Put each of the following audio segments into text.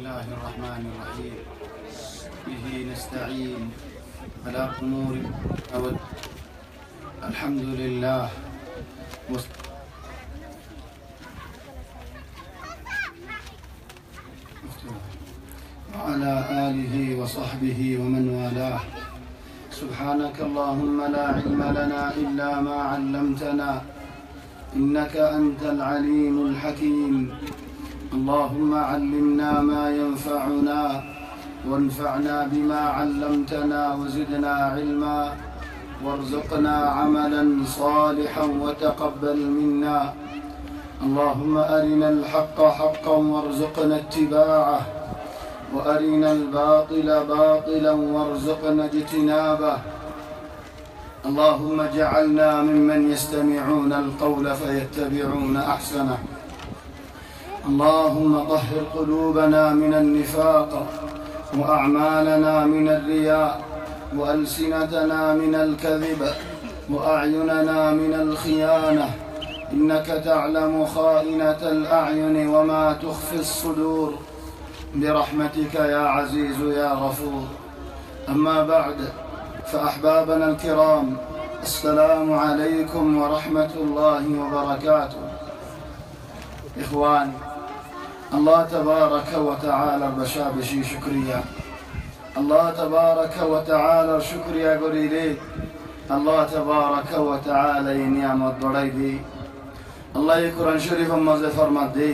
الله الرحمن الرحيم به نستعين على أمور الحمد لله وعلى آله وصحبه ومن والاه. سبحانك اللهم لا علم لنا إلا ما علمتنا إنك أنت العليم الحكيم. اللهم علمنا ما ينفعنا وانفعنا بما علمتنا وزدنا علما وارزقنا عملا صالحا وتقبل منا. اللهم أرنا الحق حقا وارزقنا اتباعه وأرنا الباطل باطلا وارزقنا اجتنابه. اللهم اجعلنا ممن يستمعون القول فيتبعون أحسنه. اللهم طهر قلوبنا من النفاق وأعمالنا من الرياء وألسنتنا من الكذب وأعيننا من الخيانة، إنك تعلم خائنة الأعين وما تخفي الصدور، برحمتك يا عزيز يا غفور. أما بعد، فأحبابنا الكرام، السلام عليكم ورحمة الله وبركاته. إخوان، الله تبارك وتعالى بشابشي شكريا، الله تبارك وتعالى شكريا قريلي، الله تبارك وتعالى نعمت بريدي، الله يكرن شريفا مزفر مدي.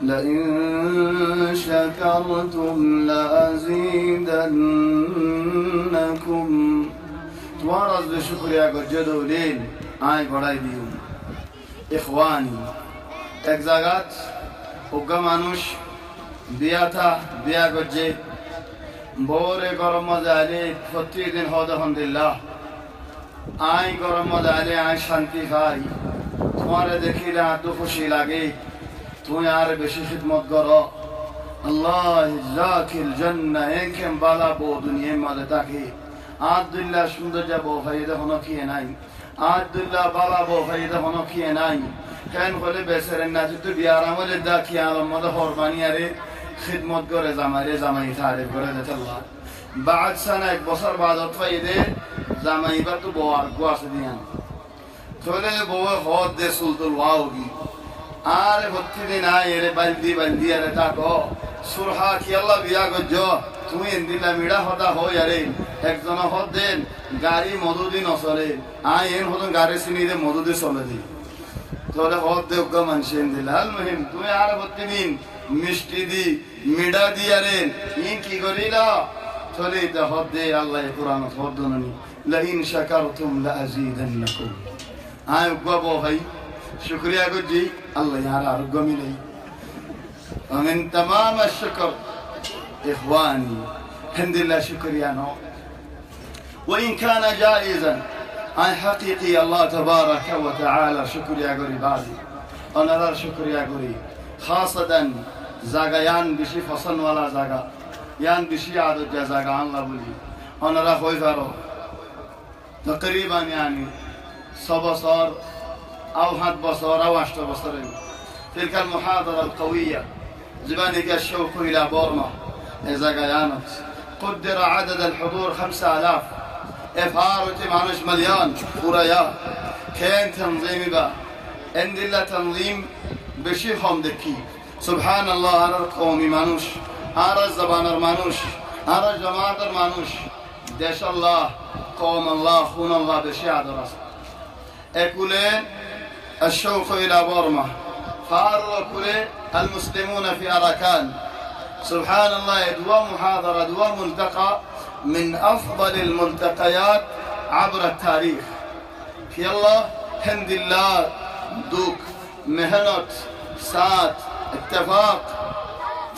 لئن شكرتم لأزيدنكم. توارز بشكريا قجدو لين آي بريدي. إخواني، এক জায়গাত উগ্র মানুষ বিয়া করছে, বউরে গরম মজা আলে প্রতিদিন হদ আলহামদুলিল্লাহ, আই গরম মজা আলে আই শান্তি খাই, তোমারে দেখিলে এত খুশি লাগে, তুমি আর বেশি খিদমত করো। আল্লাহ জাকিল জান্নাহ একেম বালা বউ দুনিয়ার মাঝে থাকে। আব্দুল্লাহ সুন্দর যা বউ ফাইদা হনো কিয়ে নাই, আব্দুল্লাহ বালা বউ ফাইদা হনো কিয়ে নাই। কেন বলে বেসেরেন না যদি বিয়ার আমলে দা কি আলমদ হরবানি আরে খিদমত করে জামাই তারিফ করে দিতে আল্লাহ। বাদ সানা এক বছর বাদ ফাইদে জামাই বা তো বউ আর গো আছে দিয়ান চলে বউ হদ দে সুলতুল ওয়াওগি আরে প্রতিদিন আয় এরে বালদি আরে তাকো সুরহা কি আল্লাহ বিয়া গজ্জ তুমি এন্দিলা মিড়া হদা হই আরে একজন হদ দেন গাড়ি মধুদি নচলে আয় এন হদ গাড়ি চিনি দে মধুদি চলে দি তোরে হদ দে উগ্র মানুষেন দিলাল মহিম তুমি আর প্রতিদিন মিষ্টি দি মিডা দি আরে ইন কি করিলা চলে দে হদ দে আল্লাহ কুরআন হদ দননি লাইন শাকারতুম লাআযীদান্নাকুম। আয় উগ্র বউ ভাই शुक्रिया को जी अल्लाह यार आरोग्य मिले। ومن تمام الشكر إخواني الحمد لله شكريا نو وإن كان جائزا أي حقيقي الله تبارك وتعالى شكريا قري بعدي أنا لا شكريا قري خاصة زاغيان بشي فصل ولا زاغا يان بشي عدد جزاغا الله بولي أنا لا خوي فارو تقريبا يعني صبصار أو 7 بصور أو 10 بصور. تلك المحاضرة القوية زبانك الشوق إلى بورما إذا قيامت قدر عدد الحضور 5000 إفهار وتمعنش مليون وريا كان تنظيم با عند الله تنظيم بشيخهم دكي سبحان الله على القوم مانوش على الزبان مانوش على الجماعة مانوش دش الله قوم الله خون الله بشيع درس أكلين الشوق إلى بورما فاروا المسلمون في أراكان. سبحان الله، دوا محاضرة دوا ملتقى من أفضل الملتقيات عبر التاريخ. في الله هند الله دوك مهنة سات اتفاق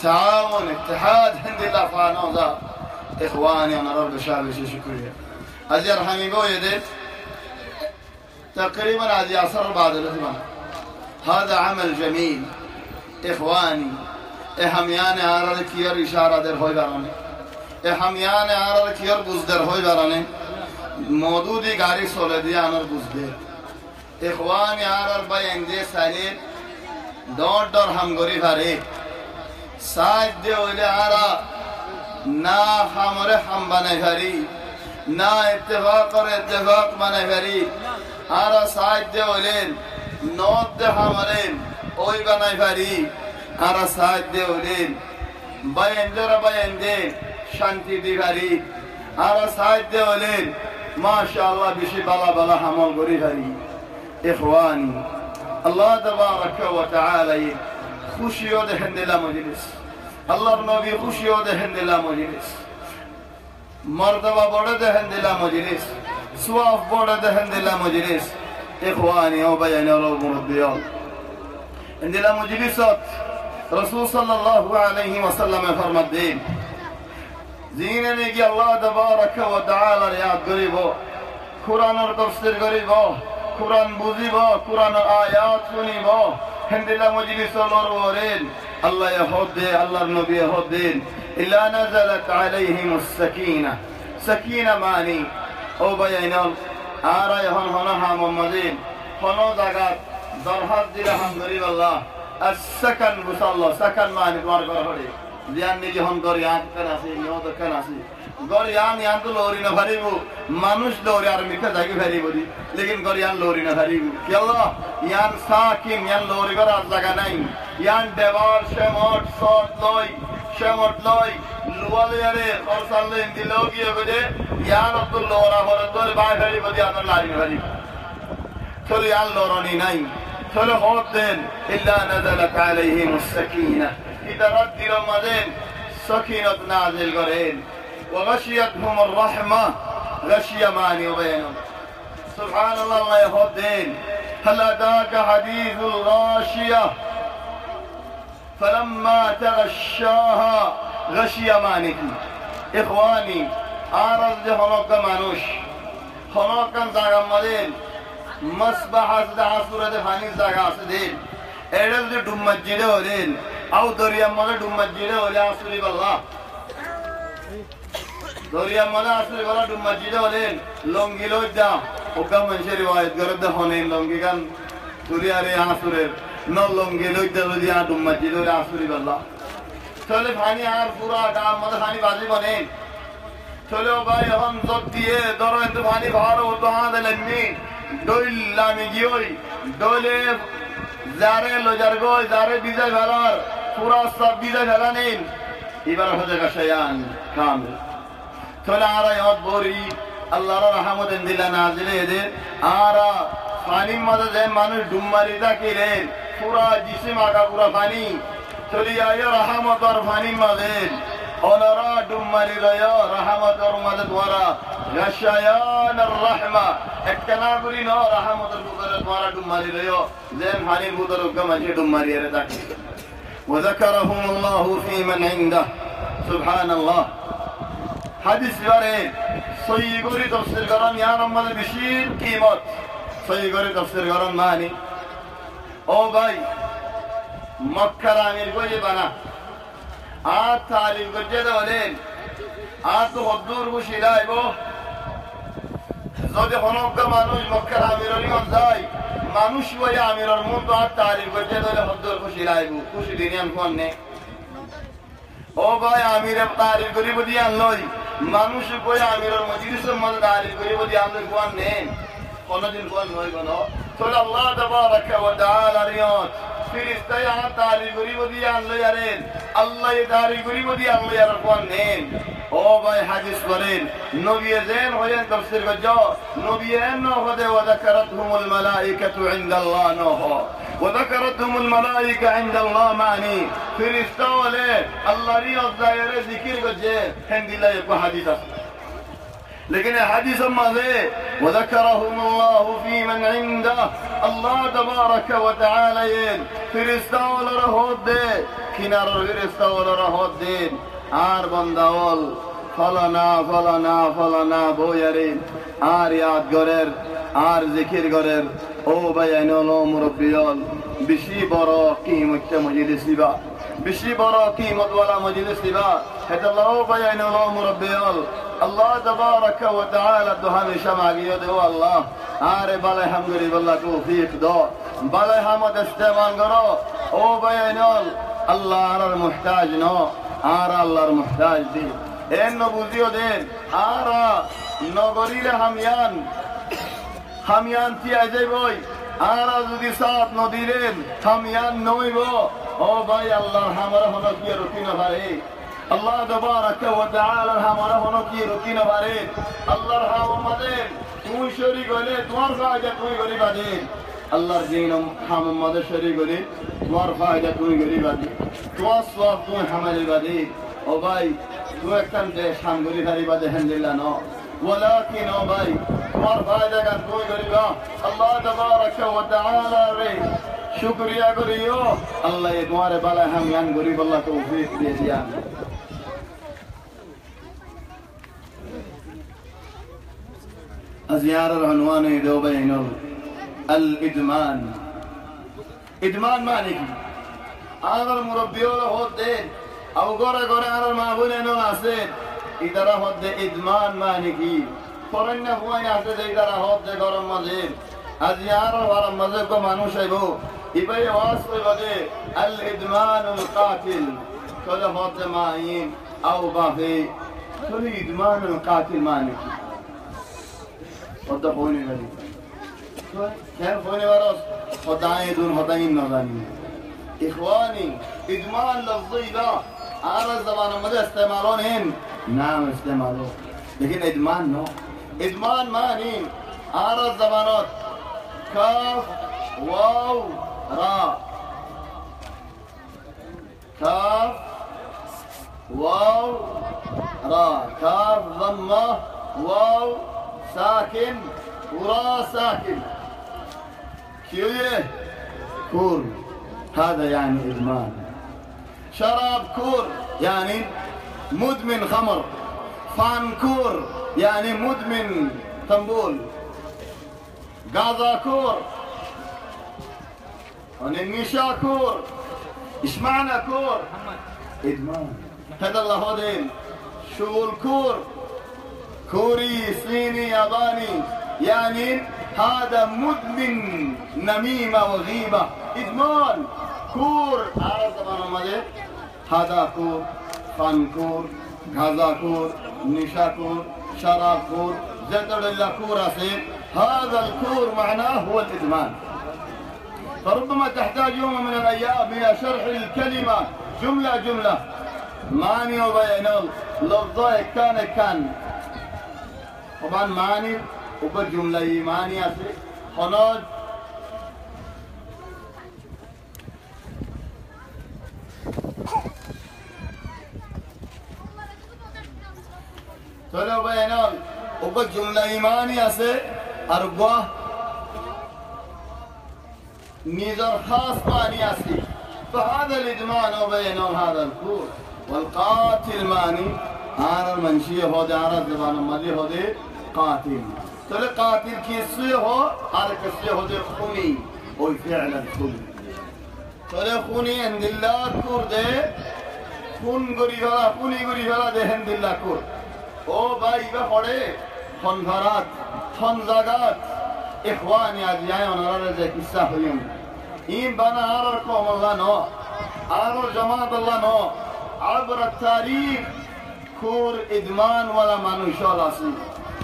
تعاون اتحاد هند الله فانوزا. إخواني أنا رب شعبي شكريا أجر حميبو يدت تقريبا هذه عصر بعد الإخوان. هذا عمل جميل إخواني. إحميان عارض كير إشارة در هوي براني إحميان عارض كير بوز در هوي براني مودودي غاري سولدي آنر بوز در إخواني عارض باي اندي سالين دور دور هم غري فاري সাইড দিয়ে হইলে আরা না হামরে হাম বানাই হারি না ইত্তেফাক করে ইত্তেফাক বানাই হারি আরা সাইড দিয়ে হইলেন নদ দে হামরেন ওই বানাই হারি আরা সাইড দিয়ে হইলেন বায়েন্দ্রা বায়েন্দে শান্তি দিহারি আরা সাইড দিয়ে হইলেন মাশাআল্লাহ বেশি বালা বালা হামল করি হারি ইখওয়ানি আল্লাহ তাবারাকা ওয়া তাআলা খুশিও দেখেন দিলা মজলিস আল্লাহর নবী খুশিও দেখেন দিলা মজলিস মর্তবা বড় দেখেন দিলা মজলিস সওয়াব বড় দেখেন দিলা মজলিস ইখওয়ানি ও বায়ানাল মুরব্বিয়াল দিলা মজলিসত রাসূল সাল্লাল্লাহু আলাইহি ওয়াসাল্লাম ফরমাত দেন জিনে নে কি আল্লাহ তাবারাকা ওয়া তাআলা ইয়াদ করিব কুরআনের তাফসীর করিব কুরআন বুঝিব কুরআনের আয়াত শুনিব হেন্দিলা মজলিস লরওরেন আল্লাহ ইয়াহুদে আল্লাহর নবী ইয়াহুদেন ইল্লা নাযালাত আলাইহিমুস সাকিনা সাকিনা মানি ও বায়াইনাল আরা ইহন হনা হা মুহাম্মাদিন হনো জাগাত দরহাত দিলা হাম গরিবাল্লাহ as-sakan busallah sakan মানি তোমার ঘর হড়ে জিয়ান নি যখন গরিয়ান কান আছে নিয়ত কান আছে গরিয়ান ইয়ান তো লরি না ভারিবো মানুষ লরি আর মিঠা জায়গা ভারিবো দি লেকিন গরিয়ান লরি না ভারিবো কি আল্লাহ ইয়ান সাকিন ইয়ান লরি করার জায়গা নাই ইয়ান দেওয়াল শেমট সট লই শেমট লই লুয়ালিয়ারে খরসালে দিলো গিয়ে বলে ইয়ান তো লরা ভরে তোর বাই ভারিবো দি আর লারি না ভারিবো চলে ইয়ান লরনি নাই চলে হতেন ইল্লা নাযালাত আলাইহিমুস সাকিনা إذا رد رمضان سكينة نازل قرين وغشيتهم الرحمة غشية ماني وبينهم سبحان الله الله يهدين هل أتاك حديث الغاشية فلما تغشاها غشية مانك إخواني عارض هناك مانوش هناك زاغ مدين مصباح سورة فاني زاغ سدين এডল যে ডুম মসজিদে হলেন আও দরিয়া মলে ডুম মসজিদে হলে আসরি বাল্লাহ দরিয়া মলে আসরি বাল্লাহ ডুম মসজিদে হলেন লঙ্গি লই দা ওকা মানুষের রিওয়ায়াত করে দে হনেন লঙ্গি গান দরিয়ারে আসরের ন লঙ্গি লই দা যদি আ ডুম মসজিদে হলে আসরি বাল্লাহ চলে পানি আর পুরা ডাম মলে পানি বাজি বনেন চলে ভাই এখন জব দিয়ে ধরো এত পানি ভার ও তো হা দেলেননি দইলামি গিয়ই দলে যারে লজার গো যারে বিজয় ভেলার পুরা সব বিজয় ভেলা নেন এবার হতে গাছায়ান কামিল চলে আরা ইয়ত বরি আল্লাহর রহমতেন দিলা নাজিলে এদের আরা পানির মাঝে যে মানুষ ডুম্মারি থাকিলেন পুরা জিসিম আগা পুরা পানি চলি আয় রহমতর পানির মাঝে ওনারা ডুম্মারি রয় রহমতর মাঝে দ্বারা গাছায়ান রহমা একটা না করি ন রহমতের ভিতরে দ্বারা ডুম্মারি রয় যেন পানির ভিতরে গমাজি ডুম্মারি এর থাকে وذكرهم الله في من عنده سبحان الله حديث বারে সহি করে তাফসীর করেন ইয়া আমাদের বেশি কিমত সহি করে তাফসীর করেন মানে ও ভাই মক্কার আমির কইয়ে বানা আ তালিম করতে বলেন আ তো হদ্দুর বসিলাইব যদি হনক মানুষ মক্কার আমিরের কাছে যায় মানুষ ওই আমিরের মন তো আর তালিম করতে ধরে হদ্দুর বসিলাইব খুশি দিনিয়ান কোন নে ও ভাই আমিরে তালিম করিব দিয়ান লই মানুষ কই আমিরের মজলিসের মধ্যে তালিম করিব দিয়ান লই কোন নে কোনদিন কোন নয় কোন তোরা আল্লাহ তাবারাকা ওয়া তাআলা রিয়াত ফিরিস্তায় আ তালিম করিব দিয়ান লই আরেন আল্লাহ তালিম করিব দিয়ান লই আর কোন নেন ও ভাই হাদিস করেন নবী জেন হলেন তাফসীর গজো নবী এন হদে ওয়া যাকারাতহুমুল মালায়েকাতু ইনদাল্লাহ নহ ওয়া যাকারাতহুমুল মালায়েকা ইনদাল্লাহ মানি ফেরেশতা হলে আল্লাহর ইজ্জায়ের জিকির গজে হিন্দিলা এক হাদিস আছে लेकिन हदीस में وذكرهم الله في من عنده الله تبارك وتعالى فرشتہ ولا رہود دے کنار فرشتہ ولا رہود دے আর বন্দাওল ফলানা ফলানা ফলানা বইয়ারিন আর ইয়াদ গরের আর জিকির গরের ও বায়াইনল মুরব্বিয়ল বেশি বড় কিমত মজলিস দিবা বেশি বড় কিমত ওয়ালা মজলিস দিবা এটা ও বায়াইনল মুরব্বিয়ল আল্লাহ তাবারাকা ওয়া তাআলা তো হামেশা মাগিয়ে দেও আল্লাহ আরে বালে হামদুলিল্লাহ তৌফিক দাও বালে হামদ ইস্তেমাল করো ও বায়াইনল আল্লাহ আর মুহতাজ ন আর আল্লাহর মুহতাজ দি এন নবুজিও দেন আর নগরীরে হামিয়ান তিয়া যাইবই আর যদি সাত নদীরেন হামিয়ান নইব ও ভাই আল্লাহ হামারা হন কি রুকিন ভারে আল্লাহ তাবারাকা ওয়া তাআলা হামারা হন কি রুকিন ভারে আল্লাহর হাম আমাদের তুই শরীক হলে তোমার ফায়দা তুই গরিবা দে আল্লাহর দিন হাম আমাদের শরীক হলে তোমার ফায়দা তুই গরিবা দে তোমার সওয়াব তুই হামালি বাদে ও ভাই তুই একখান দে শাম গরিবা দে আলহামদুলিল্লাহ ন ولكن ও ভাই তোমার ফায়দা গান তুই গরিবা আল্লাহ তাবারাকা ওয়া তাআলা রে শুকরিয়া করিও আল্লাহ তোমারে বালা হামিয়ান গরিব আল্লাহ তৌফিক দিয়ে দিয়ান أزيار العنوان يدو بينه الإدمان إدمان معنى كي أنا المربي ولا هود دين أو غورة غورة أنا المعبود إنه ناسين إدارة هود دين إدمان معنى كي فرنا فوين أسد إدارة هود دين غورة مزين أزيار غورة مزين كم أنو شيبو يبقى واسف بدي الإدمان القاتل كل هود معين أو بافي كل إدمان القاتل معنى كي وده فوني غادي كان فوني وراس خداعي دون خداعي نظامي إخواني إدمان لفظي لا على الزبان ماذا استعمالون هن نعم استعمالون لكن إدمان نو إدمان ماني على الزبانات كاف واو را كاف واو را كاف ضمة واو ساكن ورا ساكن كيويه كور هذا يعني إدمان شراب كور يعني مدمن خمر فان كور يعني مدمن طنبول غازا كور ونميشا كور إيش معنى كور إدمان هذا الله هذين شغل كور كوري صيني ياباني يعني هذا مدمن نميمة وغيبة إدمان كور على زمان ماذا هذا كور فن كور غازا كور نشا كور شراب كور زدر الله كور أسير هذا الكور معناه هو الإدمان فربما تحتاج يوم من الأيام إلى شرح الكلمة جملة معني وبيان لفظه كان طبعا معني وبر جملة معني আছে خناج চলো বয়ানল ওপর জুমলা ইমানি আছে আর বাহ নিজের খাস মানি আছে فهذا الإدمان وبين هذا الكور والقاتل ماني آر المنشية هو ده آر الزبان المالي هو ده قاتل تقول قاتل كيسي هو آر كسي هو ده خوني هو فعلا خوني تقول خوني عند الله كور ده خون غريبا خوني غريبا ده عند الله كور او باي بخوره خون فرات خون زاغات إخواني عزيزي ونرى ذلك قصة هيهم این بنا آرار قوم الله نو آرار جماعت الله نو عبر التاریخ کور ادمان ولا মানুষল আছে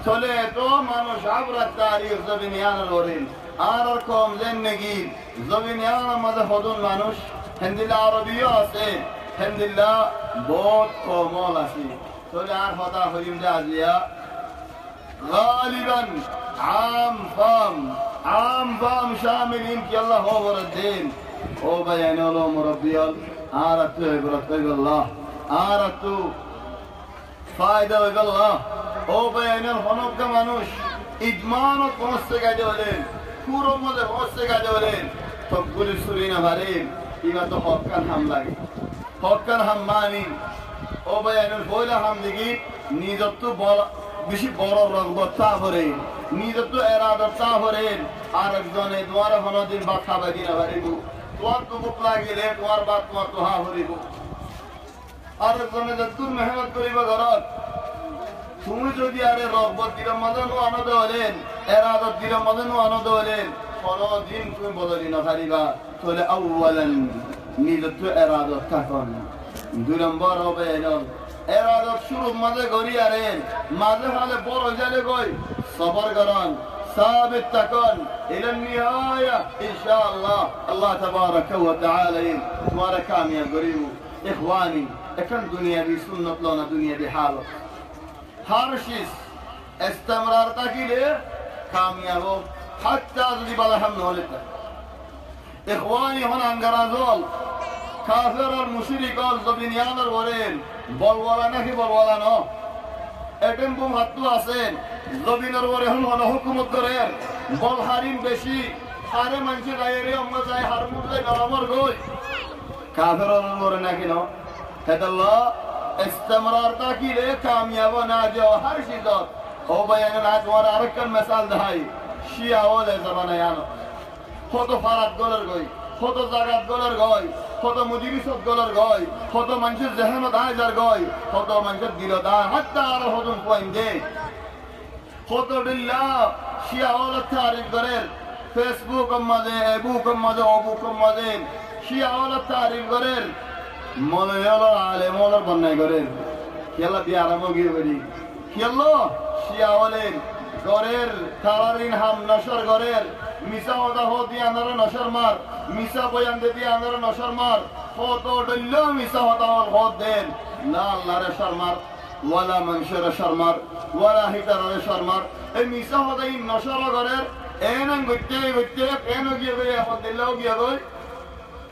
চলে তো মানুষ عبر التاریخ জমিনিয়ান রোরেন آرار قوم زندگی জমিনিয়ান মধ্যে হদুন মানুষ হিন্দিলা আরবিও আছে হিন্দিলা বহুত কমল আছে চলে আর কথা হইম যে আজিয়া غالبا عام فام شاملين كي الله هو الدين هو بيان له مربيال آرتو عبرت الله آرتو فائدة الله هو بيان الخنوب كمانوش إدمان وقمست قاعدة ولين كورو مده قمست قاعدة ولين تقول سورينا بارين إما تو حقان هم لگي حقان هم ماني هو بيان الفويلة هم لگي نيزتو বেশি বড় রগবত ভরে নিজে তো এরাদত ভরে আর একজনে তোমার হনদিন বা খাবাদি না ভরিব তোমার তো বুক লাগিলে তোমার বাত তোমার তো হা ভরিব আর একজনে যতুর মেহনত করিব ঘরত তুমি যদি আরে রগবত দির মদন আনন্দ হলেন এরাদত দির মদন আনন্দ হলেন কোনদিন তুমি বদলি না পারিবা তাহলে আউয়ালান নিজত্ব এরাদত থাকুন। 2 নম্বর হবে এরাদত শুরুর মাঝে গড়িয়ারেন মাঝে হালে বড় জালে গই সবর করন সাবিত থাকুন ইলা নিহায়া ইনশাআল্লাহ আল্লাহ তাবারাকা ওয়া তাআলা তোমারা কামিয়াব করিব। ইখওয়ানি এখন দুনিয়াবি সুন্নত লনা দুনিয়াবি হালত हर चीज इस्तेमरारता के लिए कामयाब हो हत्ता যদি বলা हम নলে তা ইখওয়ানি হন আঙ্গারাজল কাফের আর মুশরিক আর জবিনিয়ানের বলেন বলওয়ালা নাকি বলওয়ালা ন এটেম বুম হাতু আছেন জবিনের বলে হন হুকুমত করেন বল হারিম বেশি হারে মানুষের গায়েরে আমরা যাই হার মুদলে গরমর গই কাফের আর বলে নাকি ন হেদাল্লাহ इस्तेमरारता की ले कामयाब ना जो हर चीज हो बयान ना तुम्हारा अरकन मिसाल दहाई शिया वाले जमाना यानो हो तो फारत गोलर गई हो तो जागत गोलर गई हो तो मुदीरिसत गोलर गई हो तो मंजिल जहमत आजर गई हो तो मंजिल दिलदार हत्ता आर हो तुम पॉइंटे हो तो बिल्ला शिया वाले तारीफ करें फेसबुक मजे एबुक मजे ओबुक मजे शिया वाले तारीफ करें মলয়ালর আলেমর বন্যায় করেন খেলা বিয়ারামো গিয়ে করি খেলো শিয়াওয়ালেন গরের তারারিন হাম নশর গরের মিসা ওদা হো দিয়ে আনারা নশর মার মিসা বয়ান দিয়ে আনারা নশর মার ফটো ডল্ল মিসা হতা হদ দেন না আল্লাহর শর্মার ওয়ালা মানুষের শর্মার ওয়ালা হিতারের শর্মার এই মিসা হতা ইন নশর গরের এনং গইতে গইতে এন গিয়ে গই এখন দিল্লাও গিয়ে গই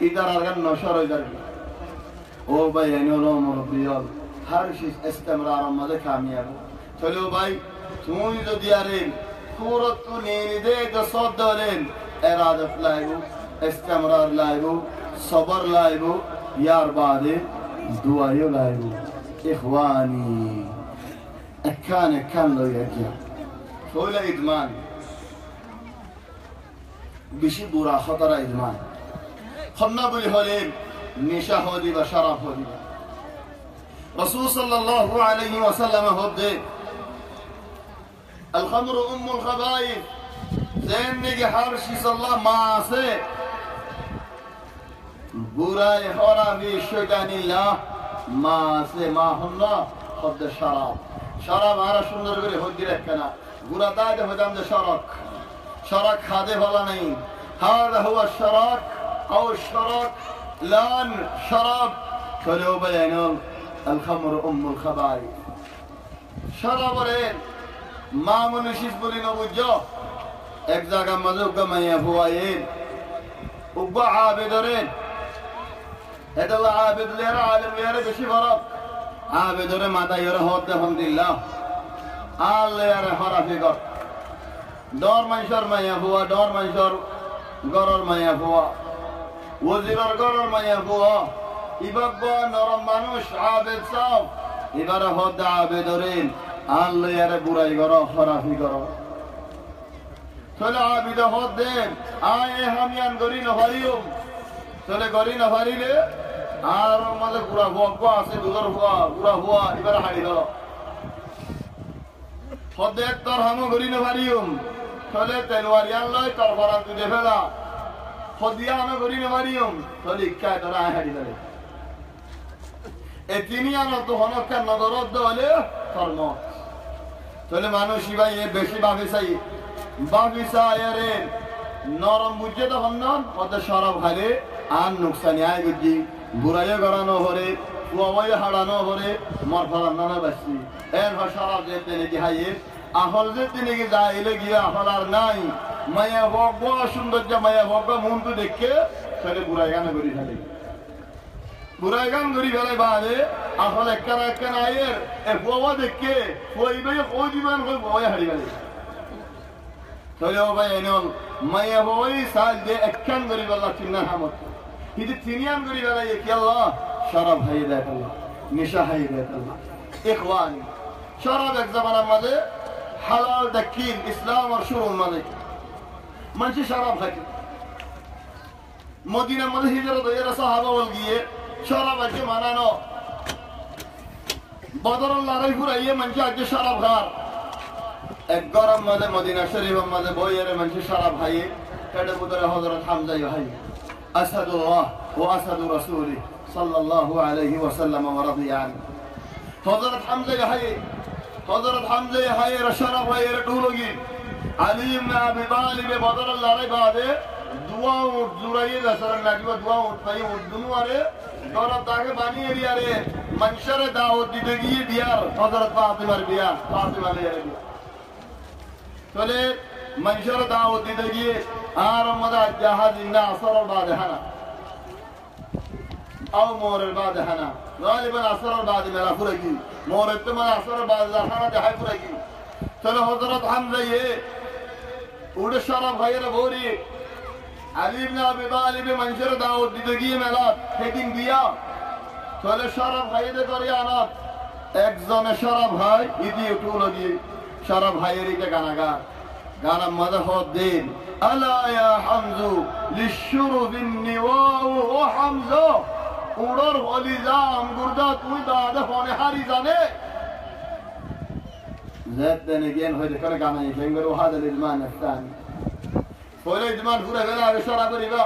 ইদার আর নশর হয়ে যাবে ओ भाई एनोलो मोरबियल हर चीज इस्तेमरार मजे कामयाब चलो भाई तुम जो दियारेन पूरा तू नींदे तो सौदलेन इरादत लाइबो इस्तेमरार लाइबो सबर लाइबो यार बादे दुआयो लाइबो इखवानी अकान लो यज्ञ फौला इदमान बिशी बुरा खतरा इदमान खन्ना बुली हलेन निशा हो दी व शराब हो दी रसूल सल्लल्लाहु अलैहि वसल्लम होदे अल खमर उम्मुल खबाइस ज़हन में कि हर चीज अल्लाह मां से बुराई हरामी शैतानिल्लाह मां से मां हमना खुद शराब हमारा सुंदर करे होदी रखना बुरा दाद होदाम दे शराक खादे वाला नहीं هذا هو الشراك او الشراك لان شراب فلو بينهم الخمر الخبائث شراب رين ما منشيس بولين ابوجو এক জায়গা মাঝে উগা মাইয়া ফুয়াইন উগা আবেদরেন হেদাল্লাহ আবেদ লেরা আলেম লেরা বেশি বরফ আবেদরে মাথা ইরে হতে আলহামদুলিল্লাহ আল লেরা হরাফি গর ডর মাইশর মাইয়া ফুয়া ডর মাইশর গরর মাইয়া ফুয়া ওজিরর গরর মাইয়া ফুয়া ইবাব্বা নরম মানুষ আবেদ সাহ এবারে হতে আবেদরেন আল লেরা বুড়াই গর হরাফি গর চলে আবিদা হদ দেন আয়ে হামিয়ান গরি না ভারিও চলে গরি না ভারিলে আর আমাদের পুরা ভগ্গ আছে দুধর পুরা এবার হাড়ি দাও হদ দেখ তোর হামো গরি না ভারিও চলে তেলওয়ারিয়ান লয় তোর ভরান তুই ফেলা হদিয়া হামো গরি না ভারিও চলে ইক্কায় তোরা হাড়ি দাও এ তিনি আনো তো হনকার নগরত দলে তোর মত চলে মানুষ ভাই এ বেশি ভাবে চাই বাগিচা আয়ারেন নরম বুঝে তখন নন অত সরব হারে আর নুকসানি আয় বুঝি বুড়াইয়ে গড়ানো হরে কুয়াইয়ে হারানো হরে মর ফলান নানা বাসি এর সরব যেতে নাকি হাইয়ে আহল যেতে নাকি যাইলে গিয়ে আহল আর নাই মায়া ভগ্য সৌন্দর্য মায়া ভগ্য মনটু দেখে সেটা বুড়াই গানে করি ফেলে বুড়াই গান করি ফেলে বাদে আহল একখান আয়ের এ কুয়া দেখে কুয়াইবে কই দিবেন কই কুয়াই হারি ফেলে চলে ভাই এনল মায়া বই সাল দে একখান গরিব আল্লাহ তিন্না হামত কিন্তু তিনিয়ান গরিব আল্লাহ কি আল্লাহ শরাব হাই দেয় আল্লাহ নেশা হাই দেয় আল্লাহ ইখওয়ানি শরাব এক জামানার মাঝে হালাল দাকিন ইসলাম আর শুরুর মাঝে মানুষ শরাব খাইতে মদিনার মাঝে হিজরত হয়ে সাহাবা বল গিয়ে শরাব আজকে মানানো বদরুল লড়াই ঘুরাইয়ে মানুষ আজকে শরাব খার এক গরম মাঝে মদিনা শরীফের মাঝে বইয়ের মানুষ সারা ভাইয়ে কেটে বুতরে হযরত হামজা ভাই আসাদুল্লাহ ও আসাদু রাসূলি সাল্লাল্লাহু আলাইহি ওয়াসাল্লাম ওয়া রাদিয়া আনহু। হযরত হামজা হায়ের শরফ হায়ের ঢুলগি আলী ইবনে আবি তালিব বদরের লড়াই বাদে দুয়া উঠ জুরাইয়ে দসরন লাগিব দুয়া উঠ পাই উঠ দুনুয়ারে দরদ তাকে বানিয়ে দিয়ারে মনশরে দাওয়াত দিতে গিয়ে দিয়ার হযরত ফাতিমার বিয়া ফাতিমা লেরে বিয়া চলে মনশরে দাওয়াত দিতে গিয়ে আর মদা জাহাজ ইন্না আসর বাদে হানা او مور بعد حنا غالبا عصر بعد ما فرقي مور تم عصر بعد حنا ده فرقي चलो हजरत हमजा ये उड़ शरफ غير भोरी আলী ইবনে আবি তালিব মনশর দাওয়াত দিতে গিয়ে মেলা হেডিং দিয়া চলে শরফ ভাইদের করে আনাত একজনে শরফ ভাই ইদি উঠু লাগি শরফ ভাইয়ের এটা গানা মজা হদ দিন আলা ইয়া হামজু লিশুরবিন নিওয়া ও হামজা উড়র হলি জাম গুরদা তুই দাদা ফোনে হারি জানে زاد نجين هذا كله كمان يجيبوا هذا الإدمان الثاني فولا إدمان فورا بلا بشرب ربا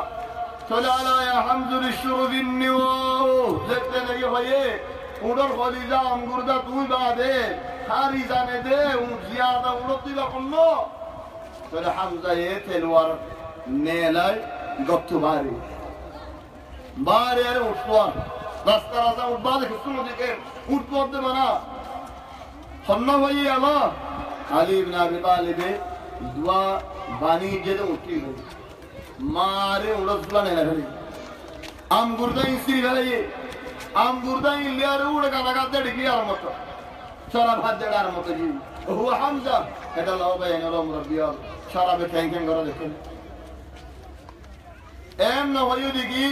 طلع على يا حمد الشرب النواه زاد نجي هاي उड़र खलीजा अंगुरदा तू बादे हारी जाने दे जियादा उड़ती लकन्नो तो हमजा ये तेलवार नेलाई गत्तु बारी बारे अरे उठवा रास्ता रास्ता उठ बादे किसको देखे उठ पौधे बना खन्ना वही अल्लाह अली इब्न अबी तालिब दुआ बानी जेदे उठी हो मारे उड़सला नहीं लगी अंगुरदा इसी वाले आम गुर्दा इलियारे उड़ का लगाते डिगी यार मत शराब हाथ दे यार मत जी हुआ हमजा हेडा लाओ भाई ने लो मुरब्बिया शराब कैंकें करो देखो एम न होयो दिगी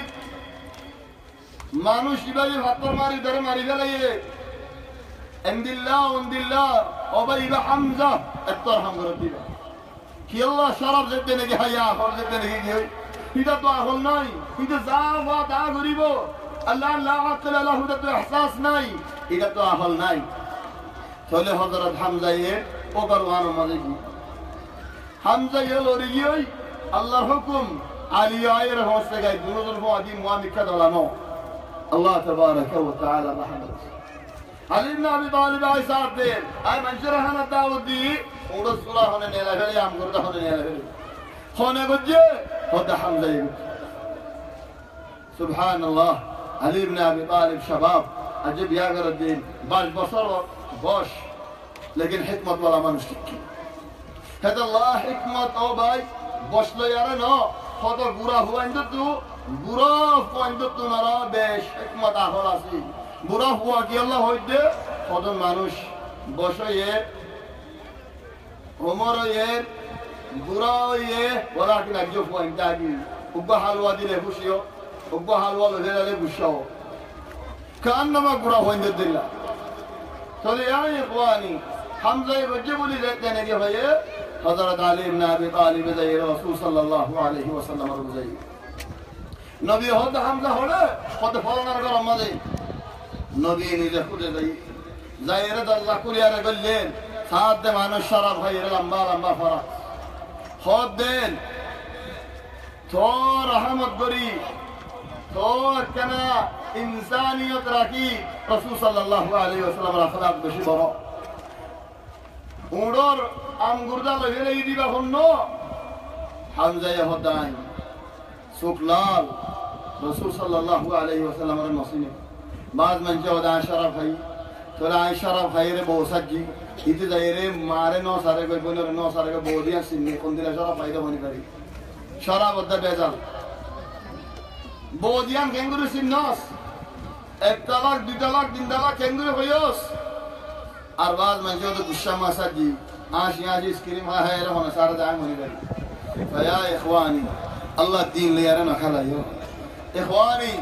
मानुष इबाई हाथर मारी दर मारी गला ये अंदिल्ला ओ भाई इबा हमजा अत्तर हम मुरब्बिया कि अल्लाह शराब देते ने कि हया और देते ने कि इदा तो आखल नहीं इदा जावा दा गरीबो अल्लाह ला अक्ल लहु तो एहसास नहीं इधर तो अहल नहीं चले हजरत हमजा ये ओबरवान मजेगी हमजा ये लोरियोई अल्लाह हुकुम अली आयर होसे गए दोनों को आदि मुआमिका दलानो अल्लाह तबारक व तआला रहमत अली इब्न अबी तालिब आई साहब दे आई मंशर हना दाऊदी उड़ सुला होने नेला गले हम गुरदा होने नेला गले होने गुजे होदा हमजा ये सुभान अल्लाह अली इब्न अबी तालिब शबाब अजब यागर الدين बाज बसर बोश लेकिन हिकमत वाला मनुष्य هذا الله हिकमत ओ भाई बोश लो यार ना खुद बुरा हुआ इंदु तू बुरा हुआ इंदु तू नरा बेश हिकमत आखलासी बुरा हुआ कि अल्लाह होई दे खुद मानुष बोशो ये उमर ये बुरा ये बोला कि नजो हुआ इंतागी उब्बा हलवा दिले खुशियो उब्बा हलवा लगे बुशाओ كأنما قرأ وين الدلة تقول يا إخواني حمزة يرجب لي ذات نجي هي حضرت علي بن أبي طالب زي الرسول صلى الله عليه وسلم زي نبي هذا حمزة هذا قد فلنا رجال ماذا نبي نيجي خود زي الله كل يا رجال لين سعد مان الشراب هي لمبا فرا خود دين ثور رحمت بري ثور كنا إنسانية راكي رسول صلى الله عليه وسلم الأخلاق بشي برا ودور أم غردا لغيره يدي بخنو حمزة يهدائن سوكلال رسول صلى الله عليه وسلم النصيني بعض من جود عن شرف هاي ترى عن شرف هاي بوسجي إذا دايره ماره نو سارے کوئی بنور نو سارے کو بودیاں سننے کندلا شرف هاي ده بني کری شرف ودا بيزال بودیاں کنگرو سنناس एक तलाक दो तलाक तीन तलाक केंद्र होयोस अरबाज मंजो तो गुस्सा मासाजी आज स्क्रीन है रहना सारा दाम होने गई फया इखवानी अल्लाह दीन ले यार ना खला यो इखवानी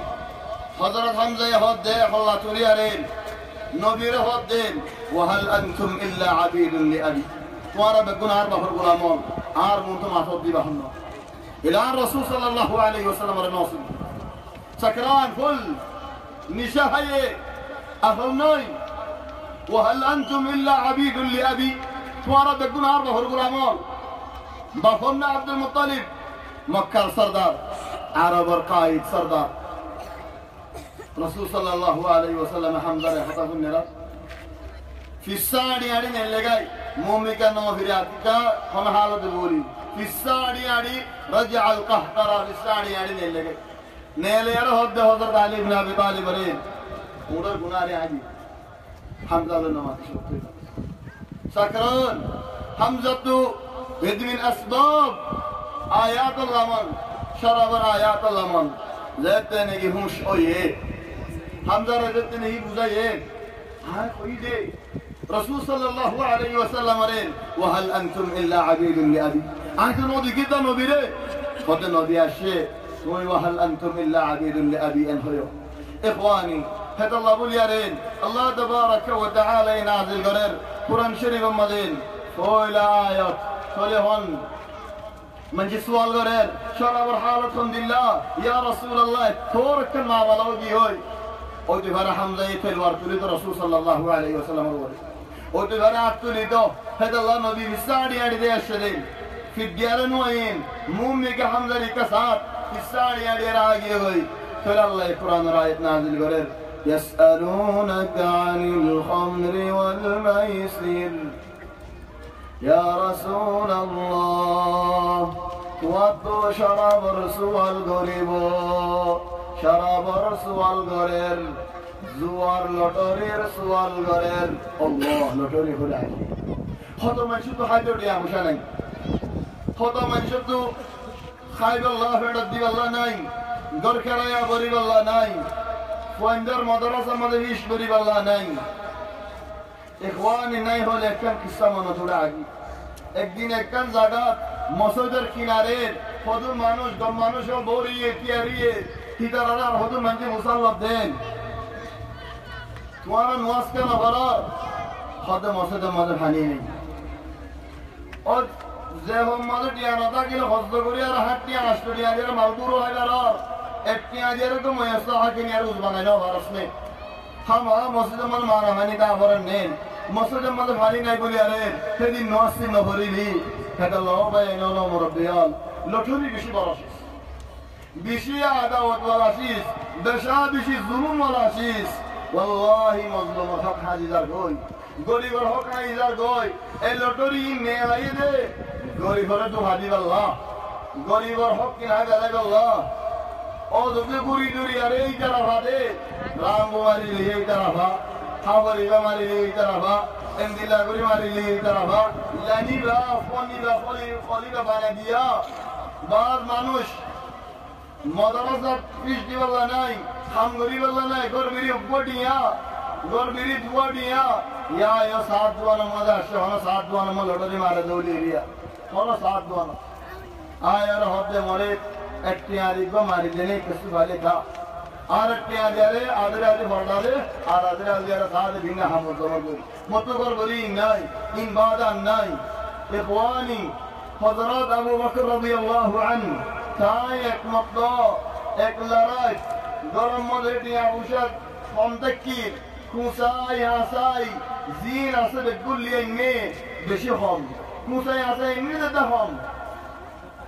हजरत हमजा यहद दे अल्लाह तुरी यारेन नबीर हद दिन वहल अंतुम इल्ला अबीदुन लिअबी तुम्हारा बेगुन आर बफर गुलामों आर मुंतम आफद दी बहन्नो इलान रसूल सल्लल्लाहु अलैहि वसल्लम रनौसी सकरान फुल निशाहे अहलनाई वहल अंतुम इल्ला अबीदुन लिअबी तुम्हारा बेगुन आर बफर गुलामों बफरना अब्दुल मुत्तलिब मक्का सरदार আরবর কায়েদ সরদার রাসূল সাল্লাল্লাহু আলাইহি ওয়াসাল্লাম হামজারে হাতাফুন নেরা ফিসাড়ি আড়ি নেলে গাই মুমিকা নো ফিরাতিকা কোন হালত বলি ফিসাড়ি আড়ি রাজআল কাহতারা ফিসাড়ি আড়ি নেলে গাই নেলে আর হদ্দে হযরত আলী ইবনে আবি তালিব রে ওদের গুনারে আদি হামজার নামাজ সত্যি সাকরান হামজাতু বিদমিন আসবাব আয়াতুল লামান শরাবার আয়াতুল লামান যেতে নাকি হুশ ওয়ে হামজার যেতে নাকি বুঝায়ে হ্যাঁ কই দে রাসূল সাল্লাল্লাহু আলাইহি ওয়াসাল্লাম রে ওয়া হাল আনতুম ইল্লা আবিদুন লিআবি আনতু নবী কি তা নবী রে কত নবী আসে ওই ওয়া হাল আনতুম ইল্লা আবিদুন লিআবি আন হয়ো ইখওয়ানি هذا الله بوليارين الله تبارك وتعالى ينازل قرر قرآن شريف مدين فويل آيات فلهن من جسوال قرر شراب الحالة الحمد لله يا رسول الله تورك ما ولو هوي وتفر حمزة يتلوار تريد رسول صلى الله عليه وسلم وتفر تريد هذا الله نبي بساعد يعني ذي الشدين في الديار نوين مومك حمزة لكسات بساعد يعني راجي هوي فلا الله القرآن رايت نازل قرر يسألونك عن الخمر والميسر يا رسول الله توضو شراب رسول الغريب شراب رسول الغرير زوار لطوري رسول الغرير الله لطوري خلاي خطو من شدو حاجر يا مشانين خطو من شدو خايب الله فردد دي الله ناين غركرا يا غريب الله ناين فوندر مدرسة مدريش غريب الله ناين إخواني নাই হলে একটা কিস্সা মনে ধরে আগি একদিন একটা জায়গা মসজিদের কিনারে কত মানুষ দম মানুষ বড়িয়ে তিয়ারিয়ে হিতারারা হত মানুষ মুসাল্লাত দেন তোমার নামাজ কেন করো হত মসজিদের মধ্যে পানি নেই ও যে হোম মাঝে টিয়ানাটা গেলে হস্ত করি আর হাত টিয়া আসতো টিয়া মালপুরো হয় আর এক টিয়া দিয়ে তো ময়সা হাকিনি আর উজ বানাই নাও ভারস নেই হামা মসজিদের মধ্যে মারামানি তা আবরণ নেন মসজিদের মধ্যে ভারী নাই বলি আরে সেদিন নসি নভরিলি সেটা লবাই নল মুরব্বিয়াল লঠুরি বেশি বড়াসিস বেশি আদাওয়াত ওয়ালাসিস বেশা বেশি জুলুম ওয়ালাসিস ওয়াল্লাহি মাজলুমের হক হাজিদার গই গরিবের হক হাজিদার গই এই লটরি নেলাই দে গরিবের তো হাজির আল্লাহ গরিবের হক কি না গালে আল্লাহ ও দুকে গুরি দুরি আরে এই তারাফা দে রাম মারি এই তারাফা খাবরি মারি এই তারাফা এন্দিলা গুরি মারি এই তারাফা লানিবা ফনিবা ফলিবা বানা দিয়া বাদ মানুষ মাদ্রাসা ফিস দিওয়ালা নাই খাম গরিবালা নাই গরবিরি উপডিয়া গরবিরি দুয়াডিয়া ইয়া সাত দুয়ানা মজা শহনা সাত দুয়ানা ম লড়রি মারে দৌলি এরিয়া কোন সাত দুয়ানা আয়ার হদে মরে একটি আরিব মারি দেনে কিছু ভালে গা আর একটি আদিয়ারে আদরে আদি বড়ালে আর আদরে আদিয়ারে সাদ বিনা হামদ জমগরি মত গরবরি নাই ইন বাদা নাই ইখওয়ানি হযরত আবু বকর রাদিয়াল্লাহু আনহু তাই এক মত এক লড়াই গরম মধ্যে টিয়া উশাদ কমতকি খুসাই হাসাই জিন আছে বেগুলি এনে বেশি কম খুসাই হাসাই এনে যেটা কম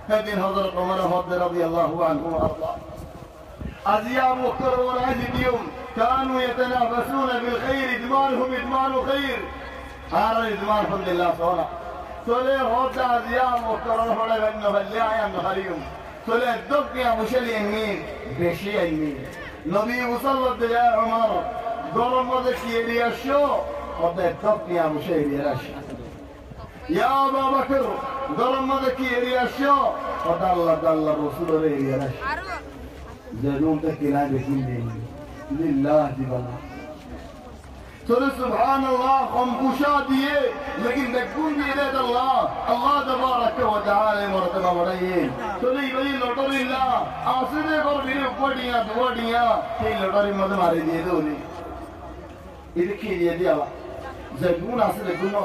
সেদিন হযরত ওমর রাদিয়াল্লাহু আনহু আল্লাহ আজিয়া বকর ওয়া রাজিদিয়ুম كانوا يتنافسون بالخير ادمانهم ادمان خير আর ادمان আলহামদুলিল্লাহ সোনা চলে হতা আজিয়া বকর হলে বন্য বলিয়া আম হারিয়ুম চলে দকিয়া মুশলি এমনি বেশি এমনি নবী মুসাল্লাত ইয়া ওমর গরম মধ্যে কি এরিয়াশো ওতে দকিয়া মুশলি এরিয়াশো ইয়া আবু বকর গরম মধ্যে কি এরিয়াশো ওটা আল্লাহ রাসূলের এরিয়াশো জেনুম তে কিনা দেখিন দেই লিল্লাহি ওয়ালা চলে সুবহানাল্লাহ কমপুশা দিয়ে लेकिन দেখুন দিয়ে দে আল্লাহ তাবারাক ওয়া তাআলা মর্তবা বড়াইয়ে চলে এই লটরিল্লাহ আসলে কর ভিড় উপডিয়া দুডিয়া এই লটরি মধ্যে মারি দিয়ে দোনি এটা কি দিয়ে দিয়া জেনুন আসলে গুণ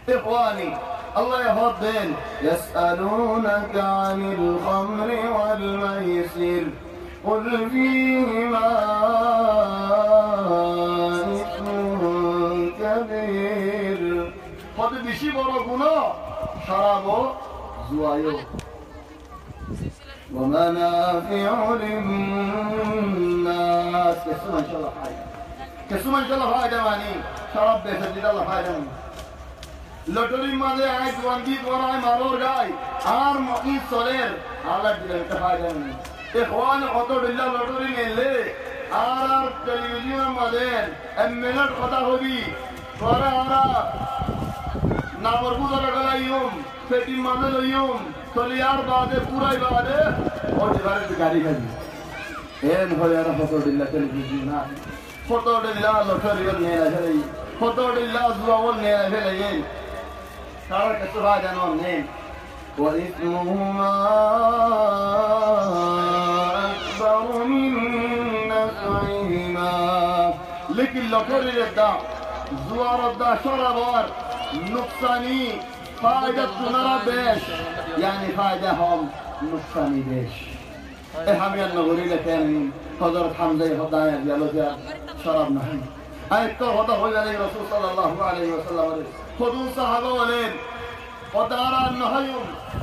إخواني الله يفضل يسألونك عن الخمر والميسر قل فيهما إثم كبير قد بشي برا گناه شراب و زوايو ومنافع للناس كسوما إن شاء الله فايدة كسوما إن شاء الله فايدة ماني شراب بيسجد الله فايدة ماني লটারির মাঝে আই দুয়ান্দি দোয়ারাই মারোর গাই আর মকি চলের আল্লাহ দিলেন ফায়দা নেই ইখওয়ান কত দিল্লা লটারি নেলে আর টেলিভিশনের মাঝে এমএলএর কথা হবি পরে আমরা নামর বুঝার গলাইম সেটি মাঝে লইম চলিয়ার বাদে পুরাই বাদে ওটিবারে গাড়ি খাবি এন হয়ে আর কত দিল্লা টেলিভিশন না কত দিল্লা লটারি নিয়ে আসে কত দিল্লা জুয়াবল নিয়ে আসে সারা কিছু ভাজানো নেই وإثمهما أكبر من نفعهما لكن لوتري الدا زوار الدا شربار نقصاني فائدة نرى بيش يعني فائدة هم نقصاني بيش هم ينغوري لكامين حضرت حمزة خدايا ديالو شرب نحن أيكو هذا هو عليه رسول صلى الله عليه وسلم خذوا صحابة ولين ودارا النهيم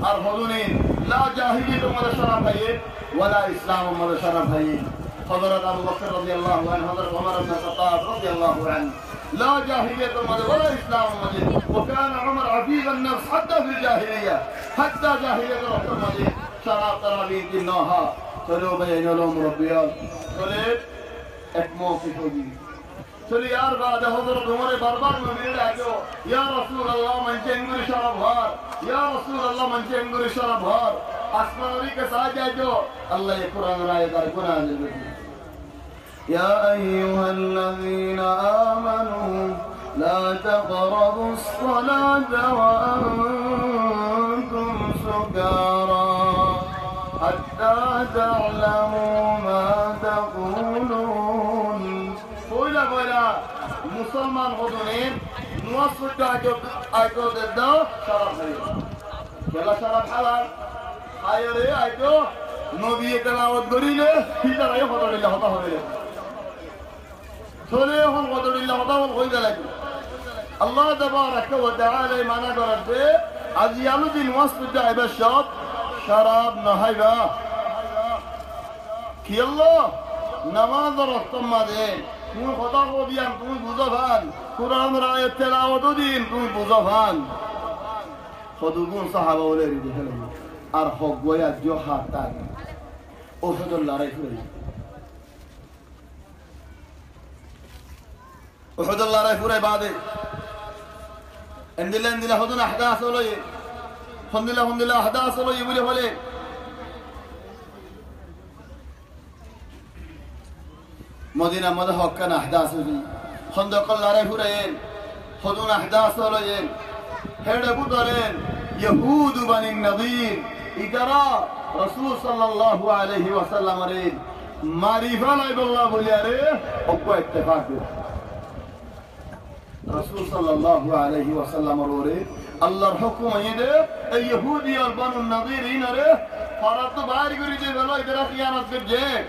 أرهدونين لا جاهلية مدى شرف هين ولا إسلام مدى شرف هين حضرت أبو بكر رضي الله عنه حضرت عمر بن الخطاب رضي الله عنه لا جاهلية مدى ولا إسلام مدى وكان عمر عفيف النفس حتى في الجاهلية حتى جاهلية رسول مدى شراب ترابين تنوها چلو بين لهم ربيان چلت ایک موقف ہوگی چلی یار بعد حضرت عمر بربر میں میرے آجو یا رسول اللہ منچے انگری شراب ہار یا رسول اللہ منچے انگری شراب ہار اسمانوی کے ساتھ آجو اللہ یہ قرآن رائے در قرآن لگی یا ایوہا الذین آمنوا لا تقربوا الصلاة وأنتم سكارى حتى تعلموا ما تقولون بولا بولا مسلمان خودونين نوصل آيتو دلدو شراب حلال كلا شراب حلال خيري آيتو نبي تلاوت قريله كيدا رأيه خطر الله خطا خطر سوليهم خطر الله خطا والخيد لك الله تبارك وتعالى ما نقرأ به عزيانو دين وصف الدعب الشاب شراب نهيبا كي الله نماز رفتم دين তুমি কথা কবিয়ান তুমি বুঝো ভান কুরআন রায়ে তেলাওয়াত দিন তুমি বুঝো ভান সদুগুন সাহাবা বলে রিদে আর হক গোয়া জো হাতা ওহদুল লড়াই করে ওহদুল লড়াই করে বাদে এন্দিলা হদুন আহদাস হলো হন্দিলা আহদাস হলো বলে বলে مدينة مدى حقنا أحداث دي خندق الله رفورين خذون أحداث ولين هذا بدرين يهود بني النضير إجرا رسول صلى الله عليه وسلم رين معرفة لا بالله بلياره أقوى اتفاق رسول صلى الله عليه وسلم رورين الله الحكم يده اليهودي البنو النضير هنا ره فرط باري قريجي بلو إدرا خيانة برجي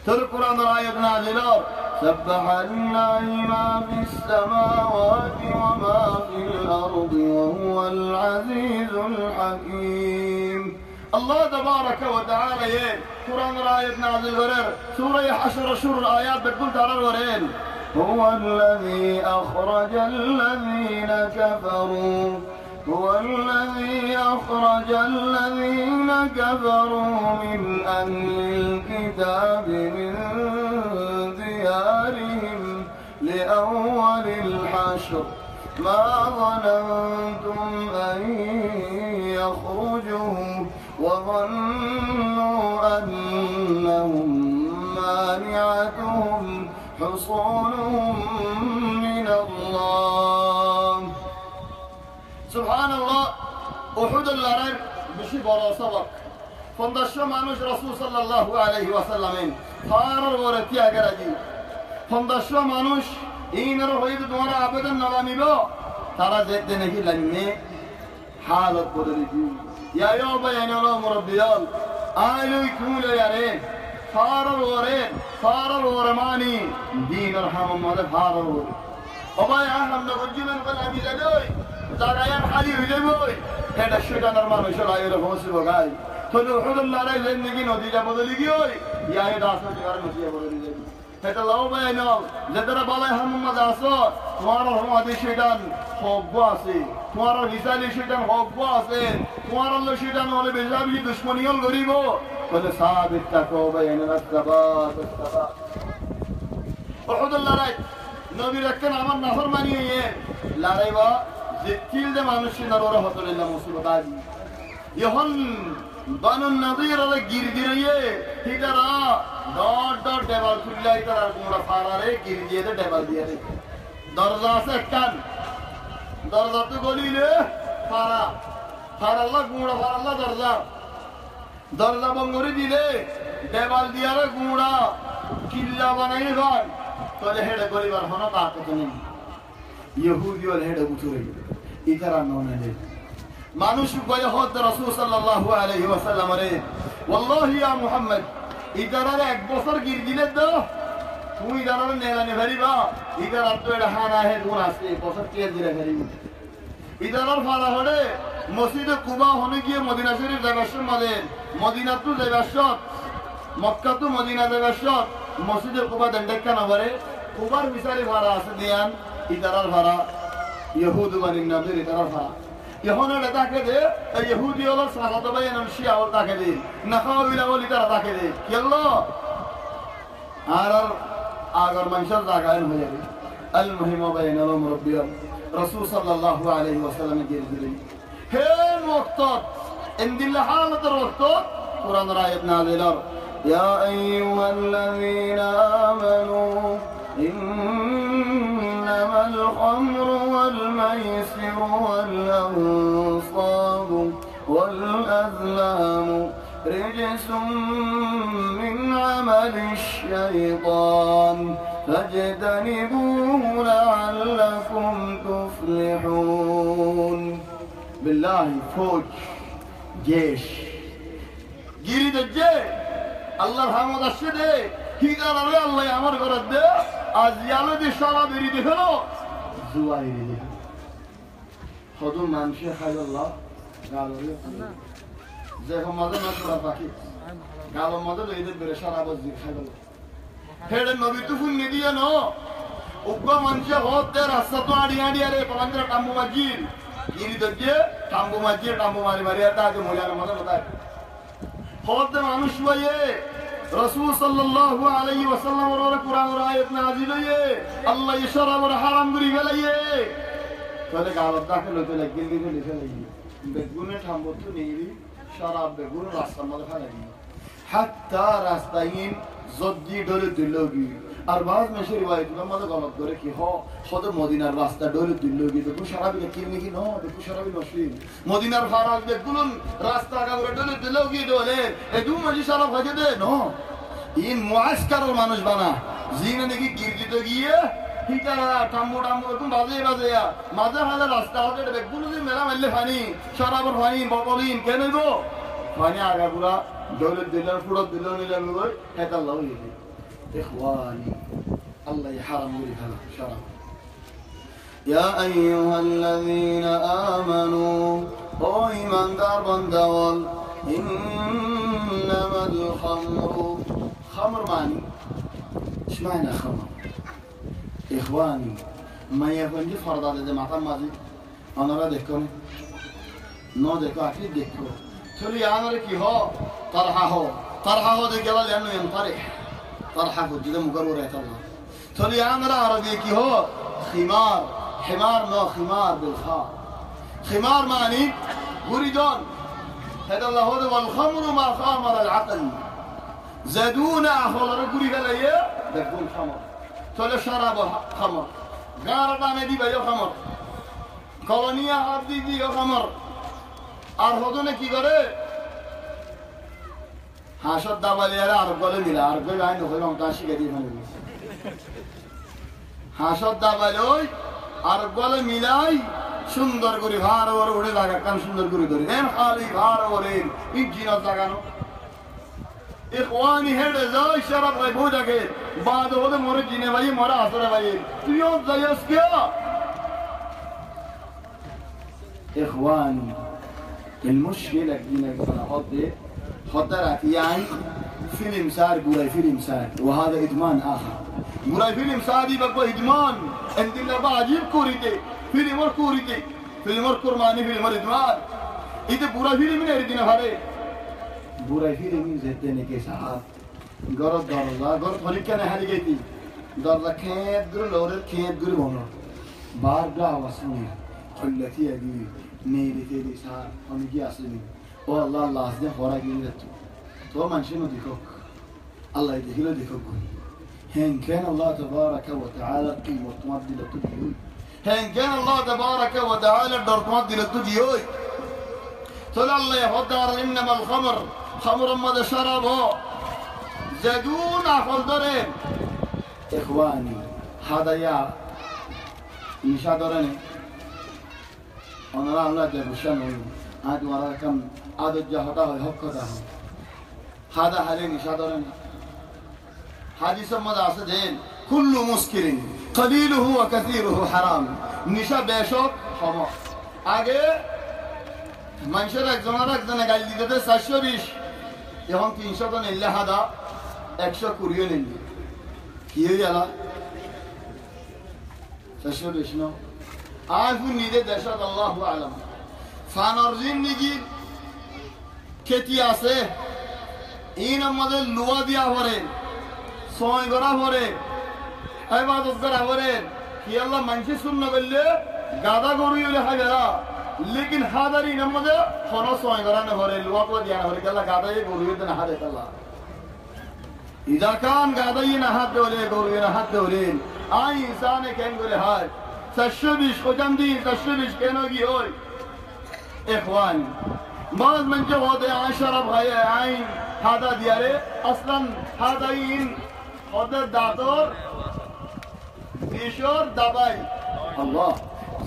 تر قرآن الآيات نازلة سبح لله ما في السماوات وما في الأرض وهو العزيز الحكيم الله تبارك وتعالى قرآن الآيات نازل ورر سورة 10 شهور الآيات بتقول ترى ورين هو الذي أخرج الذين كفروا هو الذي أخرج الذين كفروا من أهل الكتاب من ديارهم لأول الحشر ما ظننتم أن يخرجوا وظنوا أنهم مانعتهم حصونهم من الله سبحان الله أحد اللرر بشي برا سبق فندشو مانوش رسول صلى الله عليه وسلم خارر ورتي أجرجي فندشو مانوش إين روحيد دوارا أبدا نلامي بو ترى زيت نهي لنمي حالت قدرتي يا يوبا يا نولو مربيال آلو يكون يا رين خارر ورماني دين الرحمة ماذا خارر ور أبا يا أحمد نقول من قل أبي لدوي زاغيان حالي هجموي هذا الشيطان المانوش لا يرفوسي بغاي হলো উহুদের লড়াই জিন্দেগি নদীটা বদলি গিয়ে ইয়াই 10 টাকার নদীটা বদলি যাবে এটা লাও ভাই নাও যারা বালাই হামমাদ আসো তোমার রহমতি শয়তান হক আছে তোমার হিসালি শয়তান হক আছে তোমার আল্লাহ শয়তান হলে বেজাবি দুশমনিয়ল গরিব বলে সাবিত তাকো বাইনা রাসবাত সাবাত উহুদের লড়াই নবী রাখতেন আমার নাফরমানি এ লড়াইবা যে কিলদে মানুষের নররা হতলে মুসিবত আদি যখন বানু নদীর আলে গিরগিরিয়ে ঠিকারা ডট ডেবাল খুললাই তার গোড়া ফারারে গিরগিয়ে ডেবাল দিয়ে দে দরজা আছে কান দরজা তো গলিলে ফারাল্লা গোড়া ফারাল্লা দরজা বঙ্গরি দিলে ডেবাল দিয়ারে গোড়া কিল্লা বানাই ঘর তোলে হেডে পরিবার হনো তাকত নেই ইহুদি ওর হেডে উঠে ইতারা ননে মানুষ বলে হদ রাসূল সাল্লাল্লাহু আলাইহি ওয়াসাল্লাম রে ওয়াল্লাহি ইয়া মুহাম্মদ ইতারারে এক বছর গির দিলে তো তুই ইতারারে নেলানে ভরিবা ইতারার তো এটা হানা হে গুণ আছে বছর কে দিলে ভরিবা ইতারার ফালা হলে মসজিদে কুবা হনে গিয়ে মদিনা শরীফ যাবার মধ্যে মদিনা তো যাবার মক্কা তো মদিনা যাবার মসজিদে কুবা দণ্ডকা নবরে কুবার মিসালি ভাড়া আছে দিয়ান ইতারার ভাড়া ইহুদ বানি নবীর ইতারার ভাড়া এখন এটা তাকে দে ইহুদি হলো সাহাত বাইন শিয়া হল তাকে দে নাখাওয়াবিলা বলি তারা তাকে দে কেন আর আগর মানুষের জায়গায় হয়ে যাবে আল মুহিমা বাইন আল মুরব্বিয়া রাসূল সাল্লাল্লাহু আলাইহি ওয়াসাল্লাম গিয়ে দিলেন হে ওয়াক্ত ইনদিল হালাতের ওয়াক্ত কোরআনের আয়াত নাযিল ইয়া আইয়ুহাল্লাযীনা আমানু إنما الخمر والميسر والأنصاب والأزلام رجس من عمل الشيطان فاجتنبوه لعلكم تفلحون بالله فوج جيش جيري الجيش الله رحمه الشدي كيدا رأي الله يأمر قرد আজ ইয়ালদি সারা বেরি দেখলো জুয়াইরি দেখো হদু মানুষে খাইল্লাহ গালরে যখন মাঝে না তোরা পাখি গালো মাঝে লইতে বেরে সারা বজি খাইল্লাহ হেডে নবী তো ফুল নিদিয়া ন উগ্র মানুষে হতে রাস্তা তো আড়ি আড়ি আরে পাঁচরা টাম্বু মাজির গিরি দজ্জে টাম্বু মারি মারি আর তাকে মোলার মাঝে লতায় হতে মানুষ বইয়ে রাসূল সাল্লাল্লাহু আলাইহি ওয়াসাল্লাম এর কোরআনের আয়াত নাযিল হয়ে আল্লাহ ইশারা আর হারাম করি ফেলাইয়ে তাহলে গালত দাখল হতে লাগি গিয়ে লিখে লাগি বেগুনে থামবত নেই শরাব বেগুন রাস্তার মধ্যে ফেলাই হাত্তা রাস্তাইন জদ্দি ডলে দিলগি আর বাজ মেশরি বাইত মধ্যে গলত করে কি হদ মদিনার রাস্তা ডলে দিলগি তো শরাবি কি নাকি ন তো শরাবি নসিন মদিনার ফারাজ বেগুন রাস্তা আগা ডলে দিলগি ডলে এ দু মাঝি শরাব হাজে দে ন ইন মুআসকারের মানুষ বানা জিনে নাকি গিরজিত গিয়ে হিটারা টাম্বু তুমি বাজে মাঝে মাঝে রাস্তা হতে বেগুন যে মেলা মারলে ফানি শরাবর ফানি বটলিন কেন গো ফানি আগা পুরা ডলে দিলার পুরো দিল নিলাম গই এটা লাউ ইদি إخواني الله يحرم لي هذا شرف يا أيها الذين آمنوا قائما دربا دول إنما الخمر خمر معني ايش معنى خمر إخواني ما يكون دي فرض على جماعة ماضي أنا لا دكتور نو دكتور أكيد دكتور تقولي أنا لك هو طرحه ده قال لأنه ينطرح طرحه جدا مقرورة الله تولي عامر عربي كي هو خمار حمار نو خمار بالخاء خمار معني بريدون هذا الله هو والخمر ما خامر العقل زادونا أخوال رقوري هلايا دقون خمر تولي شراب خمر غاربان دي بيو خمر كولونيا عبدي دي خمر أرهدون كي غري হাসত দাবালে আর গলে মিলা আর গলে আইন হইল তা শিখে দিয়ে ফেলে হাসত দাবালে ওই আর গলে মিলাই সুন্দর করে ভার ওর উড়ে লাগা কান সুন্দর করে ধরে এন খালি ভার ওরে ইঞ্জিন লাগানো ইখওয়ানি হেডে যাই শরাব ভাই বই থাকে বাদ হলে মরে জিনে ভাই মরা আসরে ভাই তুইও যাইস কে ইখওয়ানি المشكله دينا صراحه خطرت يعني فيلم صار قراي فيلم صار وهذا إدمان آخر قراي فيلم صار يبقى إدمان أنت اللي بعجيب كوريتي فيلم ور كوريتي فيلم ور كرماني فيلم ور إدمان إذا قراي فيلم من أردنا هذا قراي فيلم زدني كساعات قرض الله قرض هني كان هذه جيتي دار كيد قر لورد كيد قر بنا بارجع واسمه خلتي أبي نيلي تيلي صار أمي أصلي والله الله أصدق خورا جيلته تو من شنو ديكوك الله يدخله ديكوك هن كان الله تبارك وتعالى قيمة تمضي لتديوي هن كان الله تبارك وتعالى دار تمضي لتديوي تقول الله يهدر إنما الخمر خمر ما شربه زدون أخذ درين إخواني هذا يا نشادرني أنا لا أقول لك بشنو هذا وراكم هذا الجهدا يحكده هذا حالي نشادرني حديث ماذا أصدقين كل مسكر قليله وكثيره حرام نشا بيشوك حرام আগে মানুষের একজনে গাল দিতে 420 এখন 300 টা নিলে হাদা 120 নিলে কি হয়ে গেল 420 নো আফু নিদে দেশত আল্লাহু আলাম ফানরজিন নিজি খেতি আছে ইন আমাদের লুয়া দিয়া ভরেন ছয় গড়া ভরেন ইবাদত করা ভরেন কি আল্লাহ মানুষ শূন্য করলে গাদা গরু হলে হাজারা लेकिन हादरी नमदे खनो सोय गराने भरे लुआ को दिया भरे कला गादा ये गोरुए न हादे कला इदा कान गादा ये न हाथ दोले गोरुए न हाथ दोले आई इंसान केन गोले हाय तशबिश खुदम दी तशबिश केनो की होय इखवान बाद मन जो होते आशरा भाई आइन हादा दिया रे असलन हादाइन होदे दातोर बिशोर दबाई अल्लाह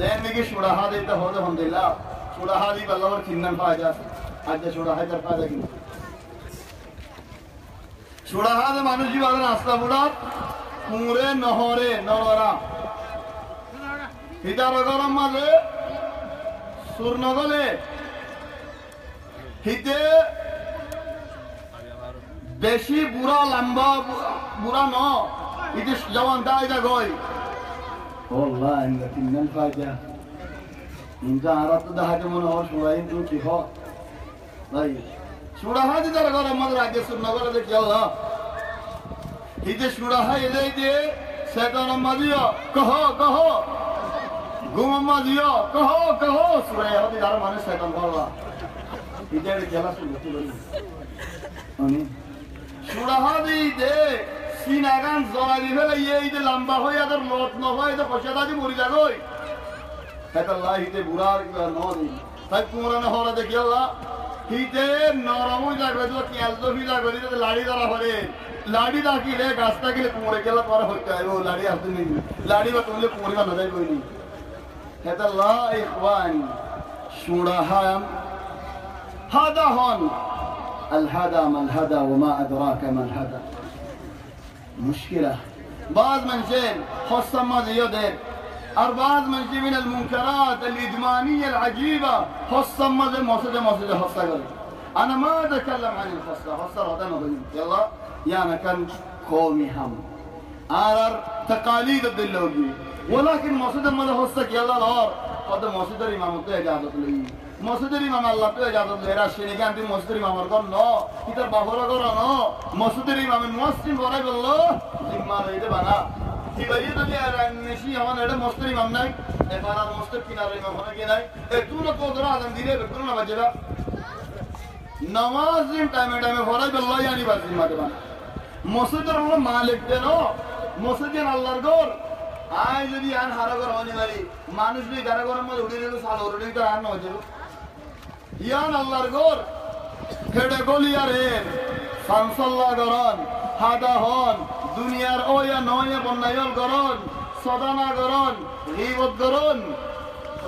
ज़हन में कि शुराहा देता हो तो अलहम्दुलिल्लाह शुराहा दी बल्ला और किन्नन फायदा आज शुराहा जब फायदा की शुराहा दे मानुष जी वाला रास्ता बुढ़ा पूरे नहरे नवरा हिदार गरम माले सुरनगले हिते बेशी बुरा लंबा बुरा न हिते जवान दायदा गोई والله انك من الفاجأة انت عرفت ده حاجة من هو شوائين تو كيفا طيب شورا هذه ترى قرار مدر عجز النظر ده كيا الله هيدا شورا هاي ده سيدنا مديا كهو كهو غم مديا كهو كهو شورا هذه ترى مانه سيدنا الله هيدا ده كلا شورا تلوني أمين شورا هذه ده সিনাগান জরালি ফেলে এই যে লম্বা হয়ে আদার লট ন হয় তো পয়সা দাদি মরি যাগই হেতাল্লাহ হিতে বুড়ার নদি তাই কুমরানে হরা দেখি আল্লাহ হিতে নরম হয়ে যাবে তো কেল তো ফি যাবে তো লাড়ি ধরা পড়ে লাড়ি দাকিলে গাছটা গেলে কুমরে গেলা পরে হইতে আইবো লাড়ি আসতে নেই লাড়ি বা তুললে কুমরে না যাই কইনি হেতাল্লাহ ইখওয়ান শুরাহাম হাদা হন আল হাদা মাল হাদা ওয়া মা আদরাকা মাল হাদা مشكلة بعض منشين خاصة ما زيادة بعض منشين من المنكرات الإدمانية العجيبة خاصة ما زي موسيقى خاصة قولي أنا ما أتكلم عن الخاصة خاصة هذا نظري يلا يا مكان قومي هم أرى تقاليد الدلوجي ولكن موسيقى ما خاصة يلا الأور هذا موسيقى الإمام إجازة لي موسيقى الإمام الله إجازة لي راشيني كان دي موسيقى الإمام أرقام نو كتر باهورا قرا نو موسيقى الإمام الموسيقى ورا بالله زمان هيدا بنا تبارية تبي نشي هون هذا موسيقى الإمام ناي إفارة موسيقى كنا الإمام هنا كناي إتونا كودرا هذا ديره بكرنا بجرا نماز টাইমে ورا بالله يعني بس زمان بنا موسيقى الله مالك دينو موسيقى আল্লাহর ঘর আই যদি আন হারাগর হনি মারি মানুষ যদি গারাগরের মধ্যে উড়ে গেল সাল উড়ে তো আর না হয়ে ইয়ান আল্লাহর ঘর হেডে গলিয়ারে সানসাল্লাহ গরন হাদা হন দুনিয়ার ওয়া নয় বন্নায়ল গরন সদানা গরন গীবত গরন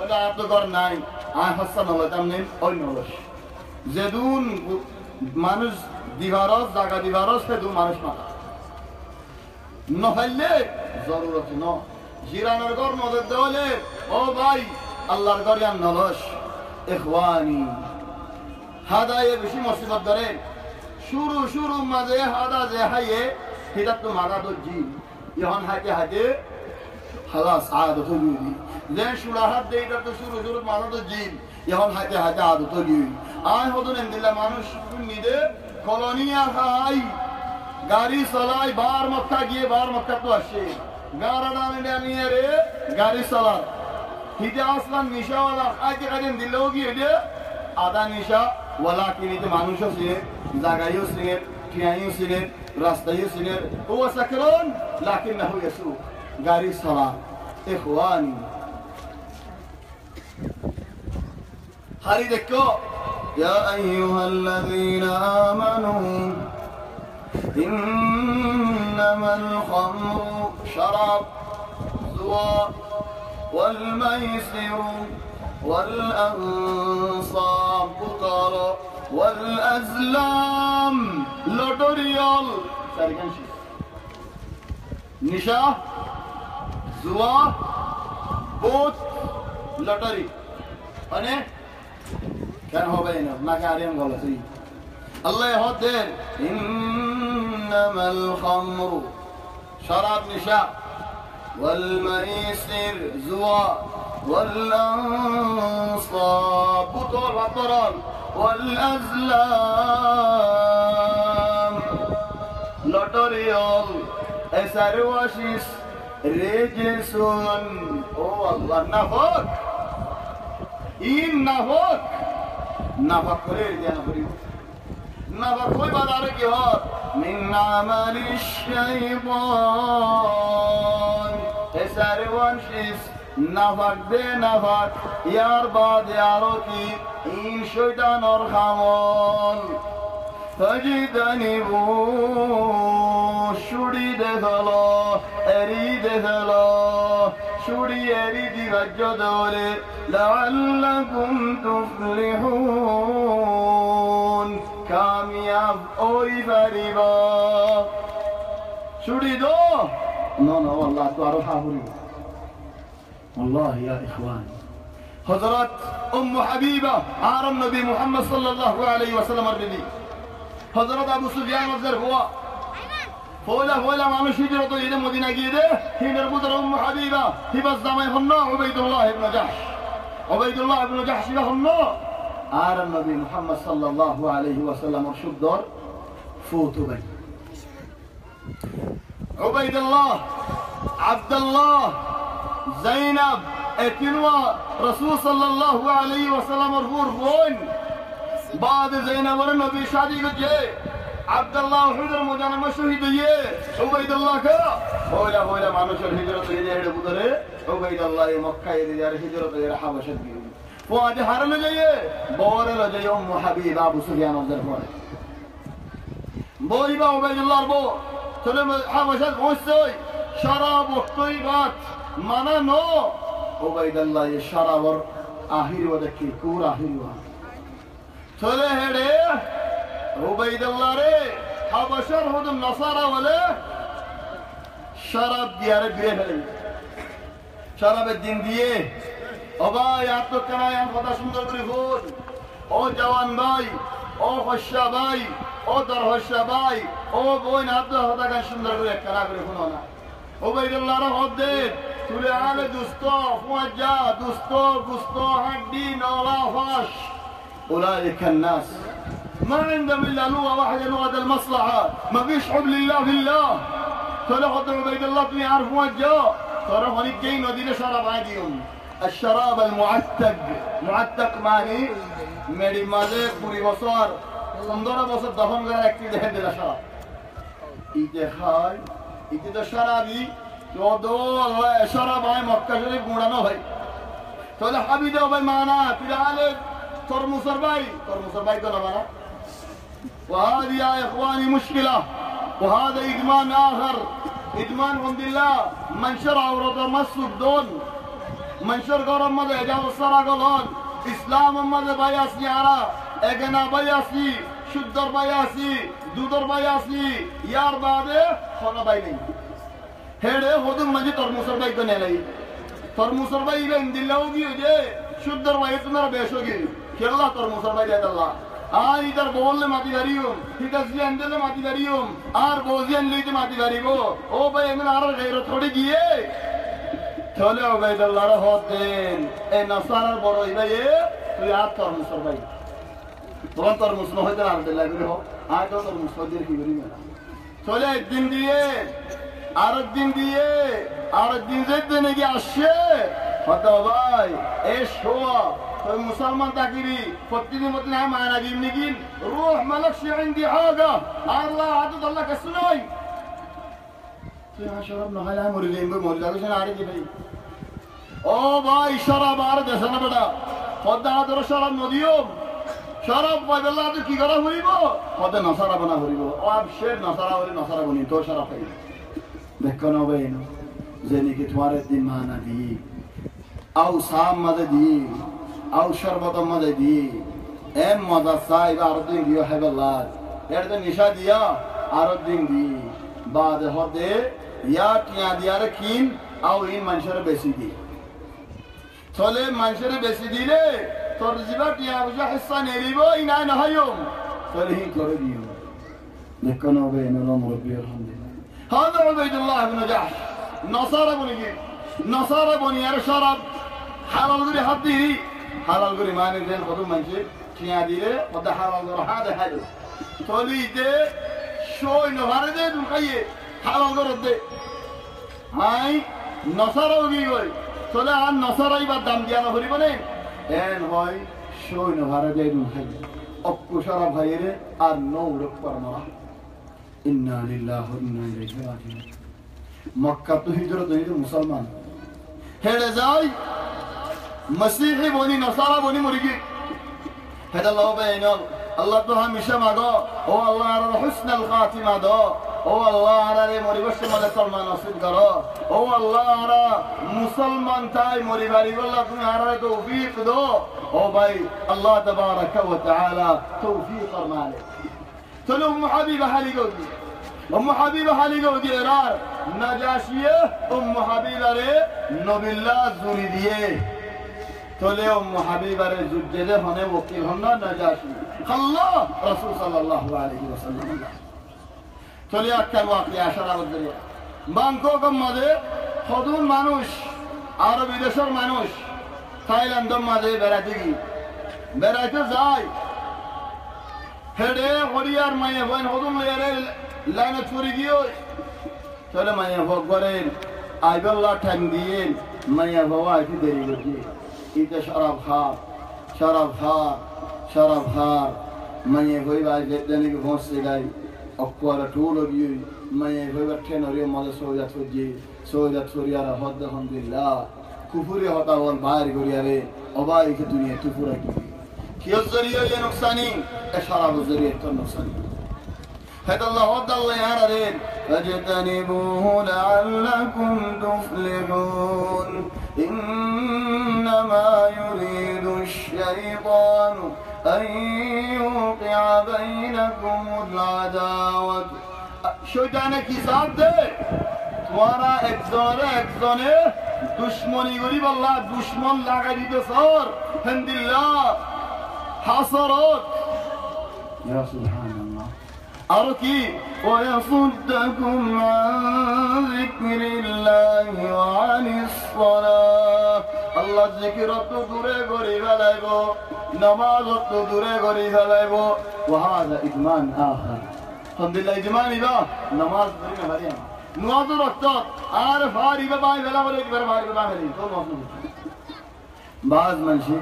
ওটা এত গর নাই আই হাসান হলো জানেন ওই নরস যেদুন মানুষ দিবারস জায়গা দিবারস সেদু মানুষ মাথা নহলে জরুরত ন জিরানোর ঘর মদত দেওয়ালে ও ভাই আল্লাহর ঘর ইয়ান নলস ইখওয়ানি হাদায়ে বেশি মুসিবত ধরে শুরু মাঝে হাদা যে হাইয়ে সেটা তো মাগা তো জিন এখন হাইতে হাইতে খালাস আদত হইবি যে সুরা হাত দে এটা তো শুরু মাগা তো জিন এখন হাইতে হাইতে আদত হইবি আয় হদন দিলা মানুষ নিদে কলোনিয়া খাই গাড়ি চালাই বার মক্কা গিয়ে বার মক্কা তো আসে গাড়া দামে নিয়ে রে গাড়ি চালা হিতে আসলাম নিশাওয়ালা আজকে কাজেন দিলেও গিয়ে দে আদা নিশা ওয়ালা কিনিতে মানুষও ছিলেন জায়গায়ও ছিলেন ঠিয়াইও ছিলেন রাস্তায়ও ছিলেন ও সাকরন লাকিন না হয়েছু গাড়ি চালা ইখওয়ানি হারি দেখো ইয়া আইয়ুহাল্লাযীনা আমানু ইন্নামাল খামরু শারাব জুয়া والميسر والأنصاب بطر والأزلام لوتريال নিশা জুয়া ভূত লটারি মানে কেন হবে না নাকি আরিয়ান গলাছি আল্লাহ হদের ইন্নামাল খামরু শরাব নিশা والميسر زوا والأنصاب بطل وطرال والأزلام لوتريال اسرواشيس رجسون او الله نفاق این نفاق করে দেনা করি نفاق কই বাজারে কি হয় من عمل الشيطان اسرواشيس نفاق দে نفاق ইয়ার বাদে আরো কি این শয়তানের খামল فاجتنبوا شُড়ি দেখলো এরি দেখলো شُড়ি এরি দিবাজ্য দলে لعلكم تفلحون কামিয়াব ওই পারিবা شُড়ি দো না والله তো আরো হাবুরি والله يا اخوان حضرت ام حبيبه আর নবী মুহাম্মদ সাল্লাল্লাহু আলাইহি ওয়াসাল্লামের বিবি হযরত আবু সুফিয়ান রাদিয়াল্লাহু হওয়া ফওলা মানুষ হিজরত করে মদিনা গিয়ে দে হিনের পুত্র উম্মু হাবিবা হিবাস জামাই হন উবাইদুল্লাহ ইবনে জাহশ হন আর নবী মুহাম্মদ সাল্লাল্লাহু আলাইহি ওয়াসাল্লামের সুদর ফুতু ভাই উবাইদুল্লাহ আব্দুল্লাহ যায়নাব এতিনওয়া রাসূল সাল্লাল্লাহু আলাইহি ওয়াসাল্লামের বোন بعد زينب النبي شادي كجه عبد الله حضر مجانمه شهيد هي عبيد الله کا ہولا মানুষের হিজরত হয়ে যায় বুদরে عبيد الله মক্কা এর যার হিজরত হয়ে হাবশা গিয়ে ফুয়াদ হারলে যায় বওরে লয়ে যায় উম্মু হাবিবা আবু সুফিয়ান ওদের পরে বইবা عبيد الله বো চলে হাবশা পৌঁছই শরাব তৈবাত মানা নো عبيد الله শরাবর আখির ওয়া দেখি পুরা আখির চলে হেড়ে উবাইদুল্লাহ রে হাবশার হুদুম নাসারা বলে শরাব দিয়ারে বিয়ে ফেলে শরাবের দিন দিয়ে ও ভাই আত্মকানায় কথা সুন্দর করে বল ও জওয়ান ভাই ও হস্যা ভাই ও দরহস্যা ভাই ও বোন আত্মহত্যা সুন্দর করে কানা করে শোনো না উবাইদুল্লাহ রে হদে তুলে আলে দুস্ত ফুয়াজা দুস্ত গুস্ত হাড্ডি নলা ফাশ أولئك الناس ما عندهم إلا لغة واحدة لغة المصلحة ما فيش حب لله في الله فلقد عبيد الله تني عارفوا الجو صرف هنيكين ودين شراب عاديهم الشراب معتق ماني मेरी माजे पूरी बसर सुंदर बसर दफन कर একটি দেখে দিলা শরাব ইতে খায় ইতে তো শরাবি তো দো আল্লাহ শরাব আয় মক্কা শরীফ গুড়ানো ভাই তাহলে হাবিদে ভাই মানা পিরালে তরমুজের ভাই তো না মানা وهذه يا اخواني مشكله وهذا ادمان اخر ادمان عند الله منشر عورات مسجد دون منشر গরম মধ্যে এজাব সারা গলন ইসলাম মধ্যে ভাই আসি আরা এগনা ভাই আসি শুদ্ধর ভাই আসি দুধর ভাই আসি ইয়ার বাদে কোন ভাই নেই হেড়ে হদুম মাঝে তরমুজের ভাই তো নেই তরমুজের ভাই ইবেন দিল্লাও গিয়ে যে শুদ্ধর ভাই তোমরা বেশো গিয়ে খেলা তরমুজের ভাই দেয় আল্লাহ আর ইদার বললে মাটি বাড়িও ইদার জিয়ান দিলে মাটি বাড়িও আর বজিয়ান লইতে মাটি বাড়িব ও ভাই এমন আর গাইরো থড়ে গিয়ে চলে ওবাইদুল্লাহর হদ দেন এই নাসারার বড় ভাই তুই আর তোর মুসর ভাই তোমার তোর মুসল হইতে আর দিলা করে হোক আর তো তোর মুসল দিয়ে কি করি না চলে একদিন দিয়ে আরেকদিন দিয়ে আরেকদিন যেতে নাকি আসছে হয়তো ভাই এ শোয়া তুই মুসলমান তাকিবি প্রতিদিন মতো না মানা দিন নাকি রুহ মালক শিরিন্দি হাগা আল্লাহ আদত আল্লাহ কাছে নয় তুই শরাব না হয় মরে যাইব মরে যাবে না আরে কি ভাই ও ভাই শরাব আর দেশ না বেটা পদ্মা ধর শরাব নদীও শরাব পাইবেলা তুই কি করা হইব পদে নসারা বানা হইব ও শের নসারা হইলে নসারা বনি তো শরাব খাইব দেখো না ভাই যে নাকি তোমার দিন মানা দি আও সাম মাঝে দি আও শরবত মাঝে দি এম মজা চাই আর দিন দিও হেবেলা এর তো নিশা দিয়া আর দিন দি বাদ হতে ইয়া টিয়া দিয়ারে কিন আও ইন মানুষের বেশি দি চলে মানুষের বেশি দিলে তোর জিবা টিয়া বুঝা হিস্সা নেরিব ইনা না হইও চলে হি করে দিও দেখো না ভাই নরম রবি আলহামদুলিল্লাহ هذا عبيد الله بن جحش نصارى بني نصارى بني আর শরাব হালাল করে হাত দিই হালাল করে মানে দেন কত মানুষে টিয়া দিলে কত হালাল করে হাতে হাতে চলিতে শোয় নভারে দে দুখাইয়ে হালাল করে দে হাই নসারাও কি কই চলে আর নসারাই বা দাম দিয়া না করিব না এন হয় শোয় নভারে দে দুখাইয়ে অকুশারা ভাইরে আর নৌরক পরমা ইন্না লিল্লাহি ওয়া ইন্না ইলাইহি রাজিউন মক্কা তো হিজরত হইতো মুসলমান হেরে যাই মসিহি বনি নসারা বনি মুরগি হেদা আল্লাহ বাইনাল আল্লাহ তো হামেশা মাগো ও আল্লাহ আর হুসনাল খাতিমা দো ও আল্লাহ আর মরিবস মনে সলমান নসিব করো ও আল্লাহ আর মুসলমান তাই মরিবারি বল্লাহ তুমি আর তৌফিক দো ও ভাই আল্লাহ তাবারাকা ওয়া তাআলা তৌফিক ফরমালে চলো হাবিবা হালি গৌদি হাবিবা হালি গৌদি এরার নাজাশিয়ে হাবিবারে নবিল্লাহ জুরি দিয়ে চলে হাবিবারে যুদ্ধে হনে ওকিল হন না নাজাশি আল্লাহ রাসূল সাল্লাল্লাহু আলাইহি ওয়াসাল্লাম চলে একটা ওয়াকিয়া আশারা বদলে ব্যাংকক মাঝে হদুন মানুষ আর বিদেশের মানুষ থাইল্যান্ডের মাঝে বেড়াইতে যায় হেডে হরিয়ার মায়ে বইন হদুন লেয়ারে লাইনে চুরি গিয়ে চলে মায়ে ভোগ করেন আইবল্লা ঠ্যাং দিয়ে মায়ে বাবা আইতে দেরি করছে ইতে শরাব খার মায়ে হইবা যেতে নাকি ভোঁসতে গাই অকুয়ারা টুল গিয়ে মায়ে হইবা ঠেন হরিয়া মাঝে সৌজাত করিয়ার হদ আলহামদুলিল্লাহ কুফুরি হতা বল বাইর করিয়ারে অবাইকে দুনিয়া তুফুরা কিয় জরিয়ে যে নুকসানি এ শরাব জরিয়ে তো নুকসানি هذا الله وضع الله يعرضين فاجتنبوه لعلكم تفلحون إنما يريد الشيطان أن يوقع بينكم العداوة شيطان کی ذات دے تمہارا ایک زونے دشمنی غریب اللہ دشمن لگا دیتے سور حمد اللہ حسرات یا سبحان اللہ أركي ويصدكم عن ذكر الله وعن الصلاة الله ذكر تدري غريب عليبو نماز تدري غريب عليبو وهذا إدمان آخر الحمد لله إدمان إذا نماز تدري غريب نماز ركعت عارف هاري بباي بلا ولا كبر هاري بلا ملي تو نماز بعض منشي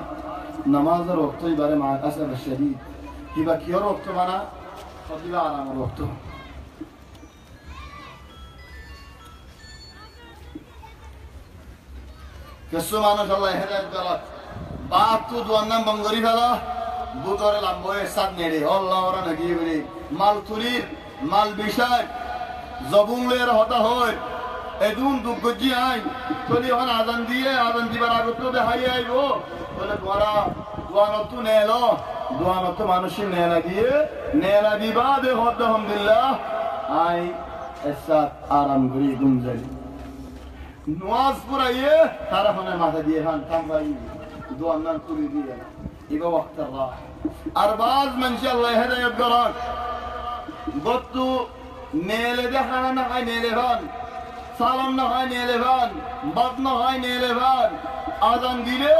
نماز ركعت يبقى مع الأسف الشديد يبقى كيو ركعت معنا خذي على مروحته كسو مانوش الله هدايت غلط باپ تو دوانم بنگری فلا বুতরে লাম্বয়ে সাত নেড়ে আল্লাহ ওরা নাকি বলি মাল তুলির মাল বিষয় জবুংলের হতা হয় এদুন দুগজি আই চলি হন আজান দিবার আগত তো দেখাই আইব বলে দোয়ানতো নেলো দোয়ানতো মানুষের নেলা দিবা দে হদ আলহামদুলিল্লাহ আই এসাত আরাম করি গুঞ্জাই নামাজ পড়াইয়ে তারা হনে মাথা দিয়ে হান থাম ভাই দোয়ান তুলি দিয়ে ইবা ওয়াক্ত রাহ আর বাজ মানুষ আল্লাহ হেদায়েত করক গতু নেলে দেখানা না হয় নেলে ভান সালাম না হয় নেলে ভান বাদ না হয় নেলে ভান আজান দিলে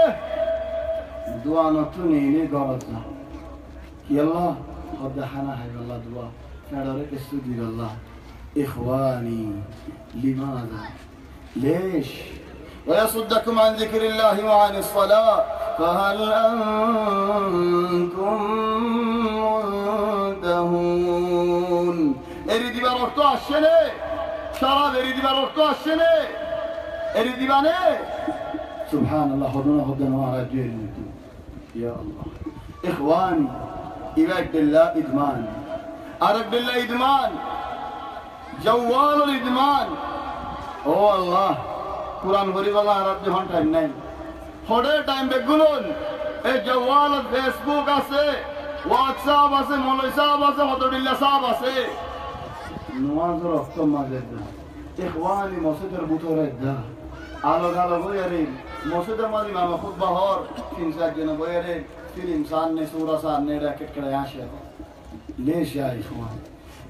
দোয়া নতুন নেলে গরজ না কি আল্লাহ হদ দেখানা হয় আল্লাহ দোয়া ফেডারে কিছু দিল আল্লাহ ইখওয়ানি লিমাযা ليش ويصدكم عن ذكر الله وعن الصلاة فهل أنتم منتهون এরিদি বার রক্ত আসছে নে শরাব এরিদি বার রক্ত আসছে নে এরিদি বানে সুবহানাল্লাহ হদনা ওয়া রাজিল ইয়া আল্লাহ ইখওয়ানি ইবাদ বিল্লাহ ইদমান আরব বিল্লাহ ইদমান জওয়াল ইদমান ও আল্লাহ কুরআন পড়িবালা আর যখন টাইম নাই থোড়ে টাইম বেগুলুন এই জওয়াল ফেসবুক আছে হোয়াটসঅ্যাপ আছে মৌলভী সাহেব আছে হতডিল্লাহ সাহেব আছে নামাজের রক্ত মাঝে না ইখওয়ানি মসজিদের ভিতরে দা আলো গালো বইরে মসজিদের মাঝে মামা খুতবা হর 3-4 জন বইরে ফির ইনসান নে সূরা সান নে রাকেট করে আসে ليش يا اخوان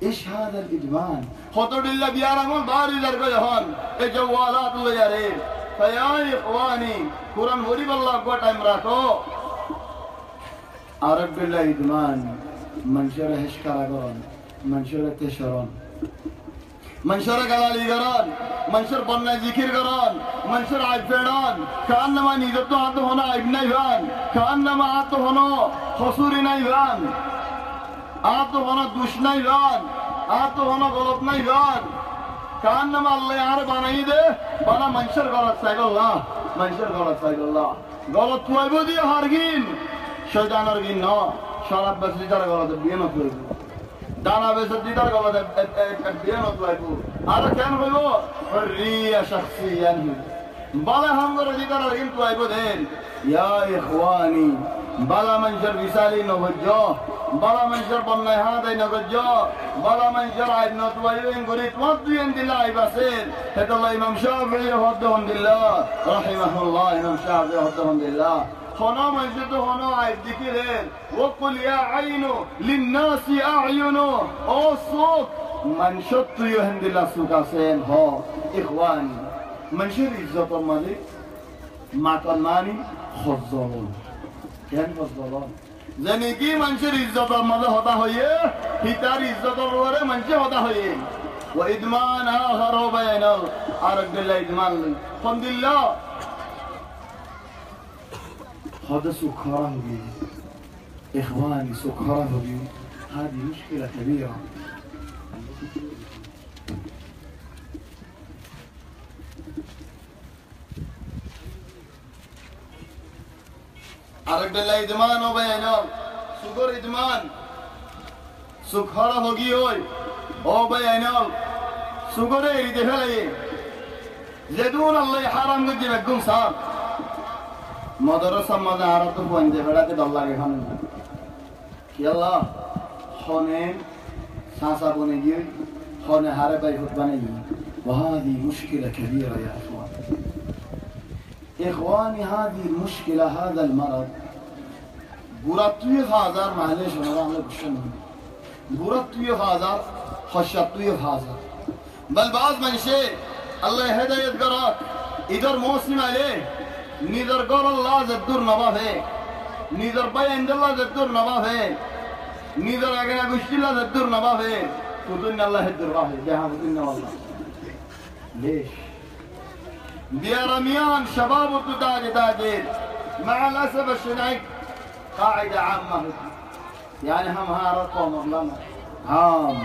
ايش هذا الادمان خطر الله بيارمون باري درجه هون الجوالات اللي يا ريت فيا اخواني قران وري بالله کو ٹائم رکھو عرب بالله ادمان منشر هشکارا کرن منشر تشرن منشر গালালি করন منشر বন্যা জিকির করন منشر আইব ফেড়ন কান্নামা নিজত হাত হনা আইব নাই ভান কান্নামা হাত হনো হসুরি নাই ভান आप तो होना दुश्मन जान आप तो होना गलत नहीं जान कान नम अल्लाह यार बनाई दे बना मंशर गलत साइगल्लाह मंशर गलत साइगल्लाह गलत हुआ भी दिया हारगिन शैतान हारगिन ना शराब बस दितार गलत बिया न हुआ दाना बस दितार गलत बिया न हुआ आरा क्या न हुआ रिया शख्सियन बाला हम गलत दितार हारगिन तो आइबो देन या इख्वानी बाला मंशर विसाली न वजो বালা মানুষের বন্যায় হাতাই নগজ বালা মানুষের আইব নতুয়াইন গরি তোমার দুইন দিলা আইব আছেন হেতাল্লাহ ইমাম শাফিঈ রাহমাতুল্লাহ রাহিমাহুল্লাহ ইমাম শাফিঈ রাহমাতুল্লাহ হনো মানুষ তো হনো আইব দিকিরেন ওয়াকুল ইয়া আইনু লিন্নাসি আ'য়ুনু ও সুক মানুষ তুই হেন্দিলা সুক আছেন হ ইখওয়ানি মানুষের ইজ্জতের মালিক মাতার মানি খজ্জলুন কেন খজ্জলুন জেনেকি মানুষের ইজ্জতের মাঝে হতা হইয়ে পিতার ইজ্জতের উপরে মানুষে হতা হইয়ে ওয়া ইদমান আখার বাইনাল আরব বিল্লাহ ইদমান আলহামদুলিল্লাহ هذا سكرة هوي إخواني سكرة هوي هذه مشكلة كبيرة عرب بالله إدمان وبينه سكر إدمان سكرة هوي أو بينه سكر يريد فيه زدون الله حرام قد يبقون صار مدرسة ماذا عرفت فوين جبرات الله يهان يلا خونين سانسا بنيجي خون هارب يفوت بنيجي وهذه مشكلة كبيرة يا إخوان إخواني هذه المشكلة هذا المرض براتوي هذا معلش أنا بعمل بشنو براتوي هذا خشبتوي هذا بل بعض من شيء الله هداية قرأ إذا موسم عليه نيذر قول الله زدور نبافه نيذر بيان الله زدور نبافه نيذر أجنا قشتي الله زدور نبافه فدنا الله زدور نبافه جاه فدنا والله ليش بيرميان شباب التداج تاجر مع الأسف الشديد قاعدة عامة يعني هم هارت قوم لنا هم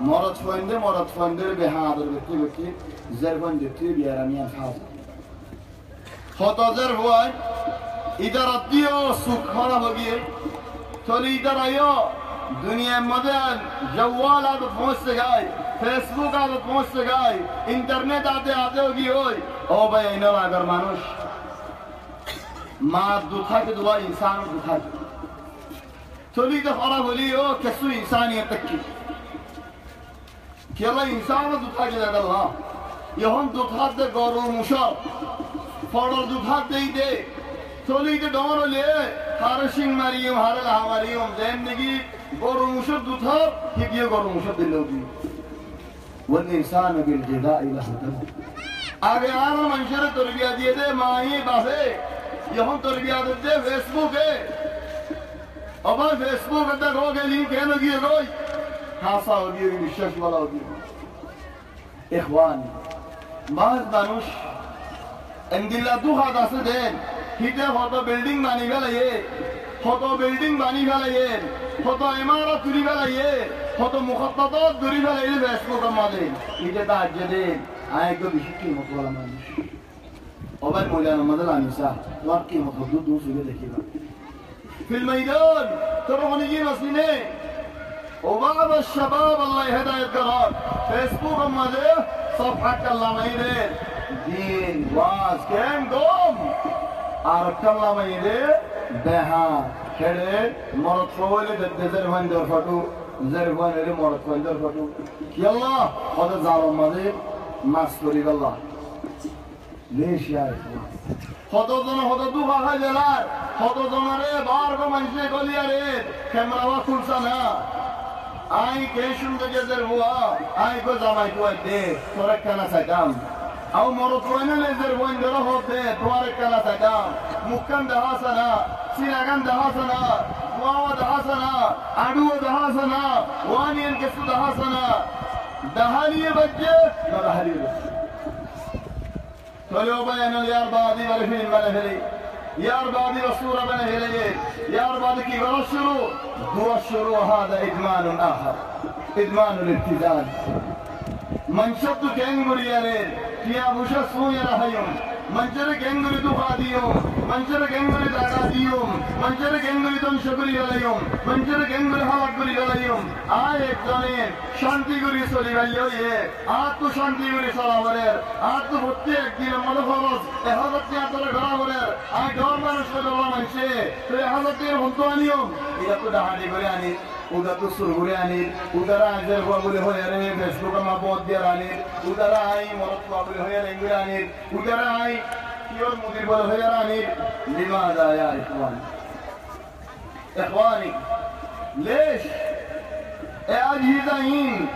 مرض فندر بهذا بكتي زرفان دكتي بيرميان حاضر خطازر हुआ इधर आती हो सुख खराब हो गई चलो इधर आयो दुनिया मदन जवाल आदत पहुंच से गए फेसबुक आदत पहुंच से गए इंटरनेट आते आते होगी होई ओ भाई इन्होंने अगर मानुष माँ दुखा के दुआ इंसान दुखा के चलो इधर खराब हो ली हो कैसु इंसानियत तक की क्या इंसान दुखा के ज़्यादा ला यह दुखा दे गौरव मुशर फौरन दुखा दे चली के डोर ले হারসিং মারিয়ম হারল হামারিয়ম যেন নাকি গরু মুসর দুধ হিদিয়ে গরু মুসর দিলেও দি والإنسان بالغذاء له دم আগে আর মানুষের তরবিয়া দিয়ে দে মাই বাপে এখন তরবিয়া দে ফেসবুকে আবার ফেসবুক দেখো গেলি কেন গিয়ে গই হাসা গিয়ে বিশ্বাস বলা গিয়ে ইখওয়ান মাজ মানুষ এন্দিলা দুহা দাসে দেন হিতে কত বিল্ডিং বানি ফেলাইয়ে কত বিল্ডিং বানি ফেলাইয়ে কত ইমারত তুলি ফেলাইয়ে কত মুখদ্দত দূরি ফেলাইয়ে ফেসবুকের মাঝে হিতে তাজ্য দেন আয়গো বেশি কি মত বলা মানুষ ওবার মৌলানা মাদাল আনিসা তোমার কি মত দু সুরে দেখিবা في الميدان ترى نجي مسلمين وبعض الشباب الله يهداية قرار فيسبوك اما ده صفحة الله ميدان دين واز كم قوم عرفت الله ميدان بها كده مرض فولي ضد زرفان دور فتو زرفان اللي مرض فولي دور فتو يلا هذا ظالم ماذا ماسكوري الله ليش يا إخوان কতজন কত দুঃখা খাই জেলার কতজনের বার গো মানুষে গলিয়ারে ক্যামেরা খুলছে না আই কে শুনতে গেছে হুয়া আই গো জামাই তুই দে তোর কেনা চাইতাম আও মরত কইনা লেজের বইন ধরে হতে তোর কেনা চাইতাম মুখকান দেখাছে না সিনাগান দেখাছে না ওয়াওয়া দেখাছে না আডুও দেখাছে না ওয়ানিয়ান কিছু দেখাছে না দাহালিয়ে বাজে না দাহালিয়ে فلو بينوا يا أربادي والفيلم بنا فلي يا أربادي والصورة بنا فلي يا أربادي كيف رشروا هو الشروع هذا إدمان آخر إدمان الابتذال من شد كنغري يرين فيها بشسو يرحيهم من جر كنغري دخاديهم من جر كنغري دعاديهم من جر كنغري دم شكري عليهم من جر كنغري حلق كري عليهم آية زمين شانتي كري سولي بليو يه آتو شانتي كري سولا ورير آتو بطي ایک دين مدفرز احادت نياتر غرا ورير آي دور مانوش بدر الله منشه تو احادت نير هنتو آنيهم إذا تو دهاني كري آني উদা তো সুরগুড়ি আনির উদারা আজের বাবুলে হয়ে রে ফেসবুকে মা বদ দিয়ে আনির উদারা আই মরত বাবুলে হয়ে রেঙ্গুরে আনির উদারা আই কিওর মুদির বলে হয়ে আনির লিমাদা ইয়া ইখওয়ান ইখওয়ানি ليش اجهزين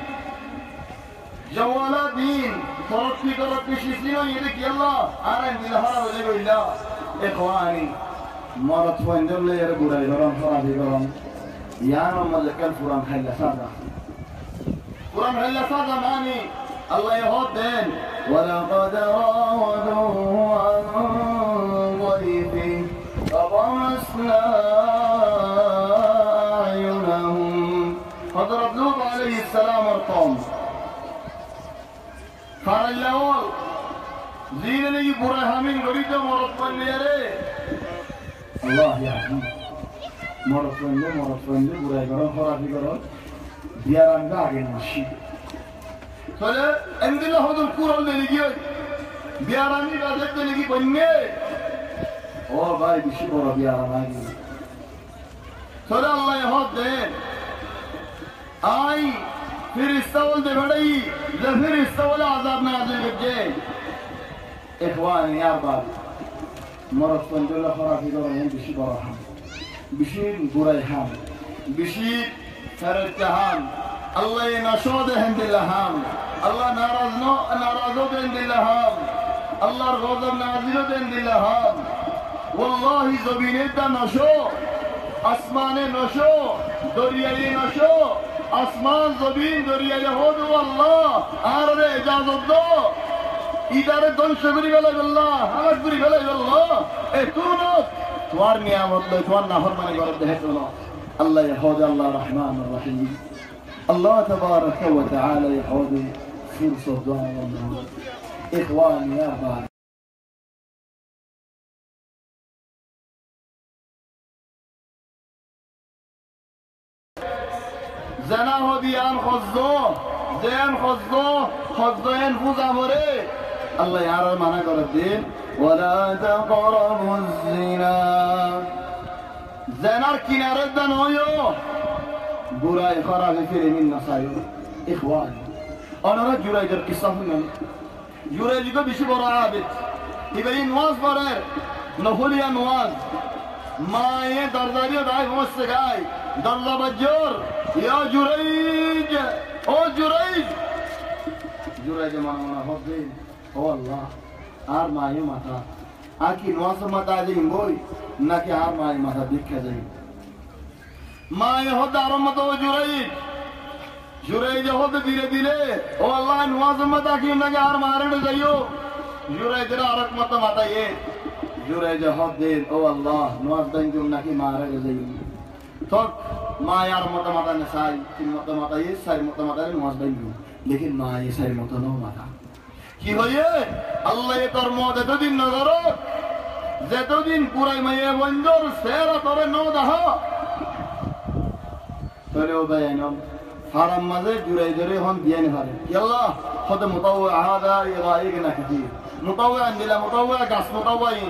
جوالاتين ترقي شيسينو يدك يلا انا من الهرب اللي بالله اخواني مرت ويندر لي يا بوراي غرام فرادي غرام يا محمد كان فرام حلا صادا فرام حلا صادا ماني الله يهدن ولقد راودوه عن ضيفه فطمسنا أعينهم حضرت لوط عليه السلام ارقام قال الأول زين لي براهامين غريبا مرت من ليري الله يعلم مرت من لي براهامين خرافي قرار دياران قاعدين ماشي فلا عند الله هذا الكورة اللي نجي دياراني قاعدت نجي بنيه او ভাই বেশি বড় বিয়ার লাগি فلا الله يهدن آي فرشتہ دے بڑی لا فرشتہ ولا عذاب نازل بجے اخوان يا باب مرض فندل خرافي دورهم بشي براحم بشي بريحان بشي فرتهان الله ينشود هند اللهام الله ناراضو بند اللهام الله غضب نازل بند اللهام والله زمینه دا نشو আসমানে নশো দরিয়ায় নশো আসমান জমিন দরিয়ায় হদু আল্লাহ আর রে ইজাজত দো ইদারে ধ্বংস করি ফেলাই আল্লাহ হালাক করি ফেলাই আল্লাহ এ তুনো তোমার নিয়ামত লই তোমার নাফরমানি করে দেখো না আল্লাহ ইহদ আল্লাহ রহমান রহিম আল্লাহ তাবারক ওয়া তাআলা ইহদ فرصة دعاء إخواني يا بعض زنا هو ديان خزو زين خزوين فوزا مري الله يعرف معنا قول الدين ولا تقربوا الزنا زنا كنار الدن هيو براي خراب في من نصايو إخوان أنا رجل يدر قصة من يريد بشي برا عابد يبين نواز برير نقول يا نواز মায়ে দরজা দিয়ে দায় সমস্যা গায় দরজা বাজ্জর ইয়া জুরাইজ ও জুরাইজ জুরাইজ মনে মনে হবে ও আল্লাহ আর মায়ে মাথা আর কি নোয়াজ মাথা দিন বই নাকি আর মায়ে মাথা দীক্ষা যাই মায়ে হতে আরম্ভ ও জুরাইজ জুরাইজ হতে ধীরে ধীরে ও আল্লাহ নোয়াজ মাথা কি নাকি আর মারে যাইও জুরাইজের আরেক মাথা মাথায় জুরাইজ হতে ও আল্লাহ নোয়াজ দাইন নাকি মারে যাইও তক माँ यार मोटा माता ने साई तीन मोटा माता ये सारी मोटा माता ने नमाज पढ़ी लेकिन माँ ये सारी मोटा नो माता की हो ये अल्लाह ये तर मौत है तो दिन नजरो जेतो दिन पूरा ही मैं ये बंदर सेरा तोरे नो दहा तोरे ओ भाई ना फारम मजे जुरे जुरे हम दिया नहीं हारे यल्ला खुद मुताव आहादा ये गायक ना किसी मुताव अंदिला मुताव गास मुताव इन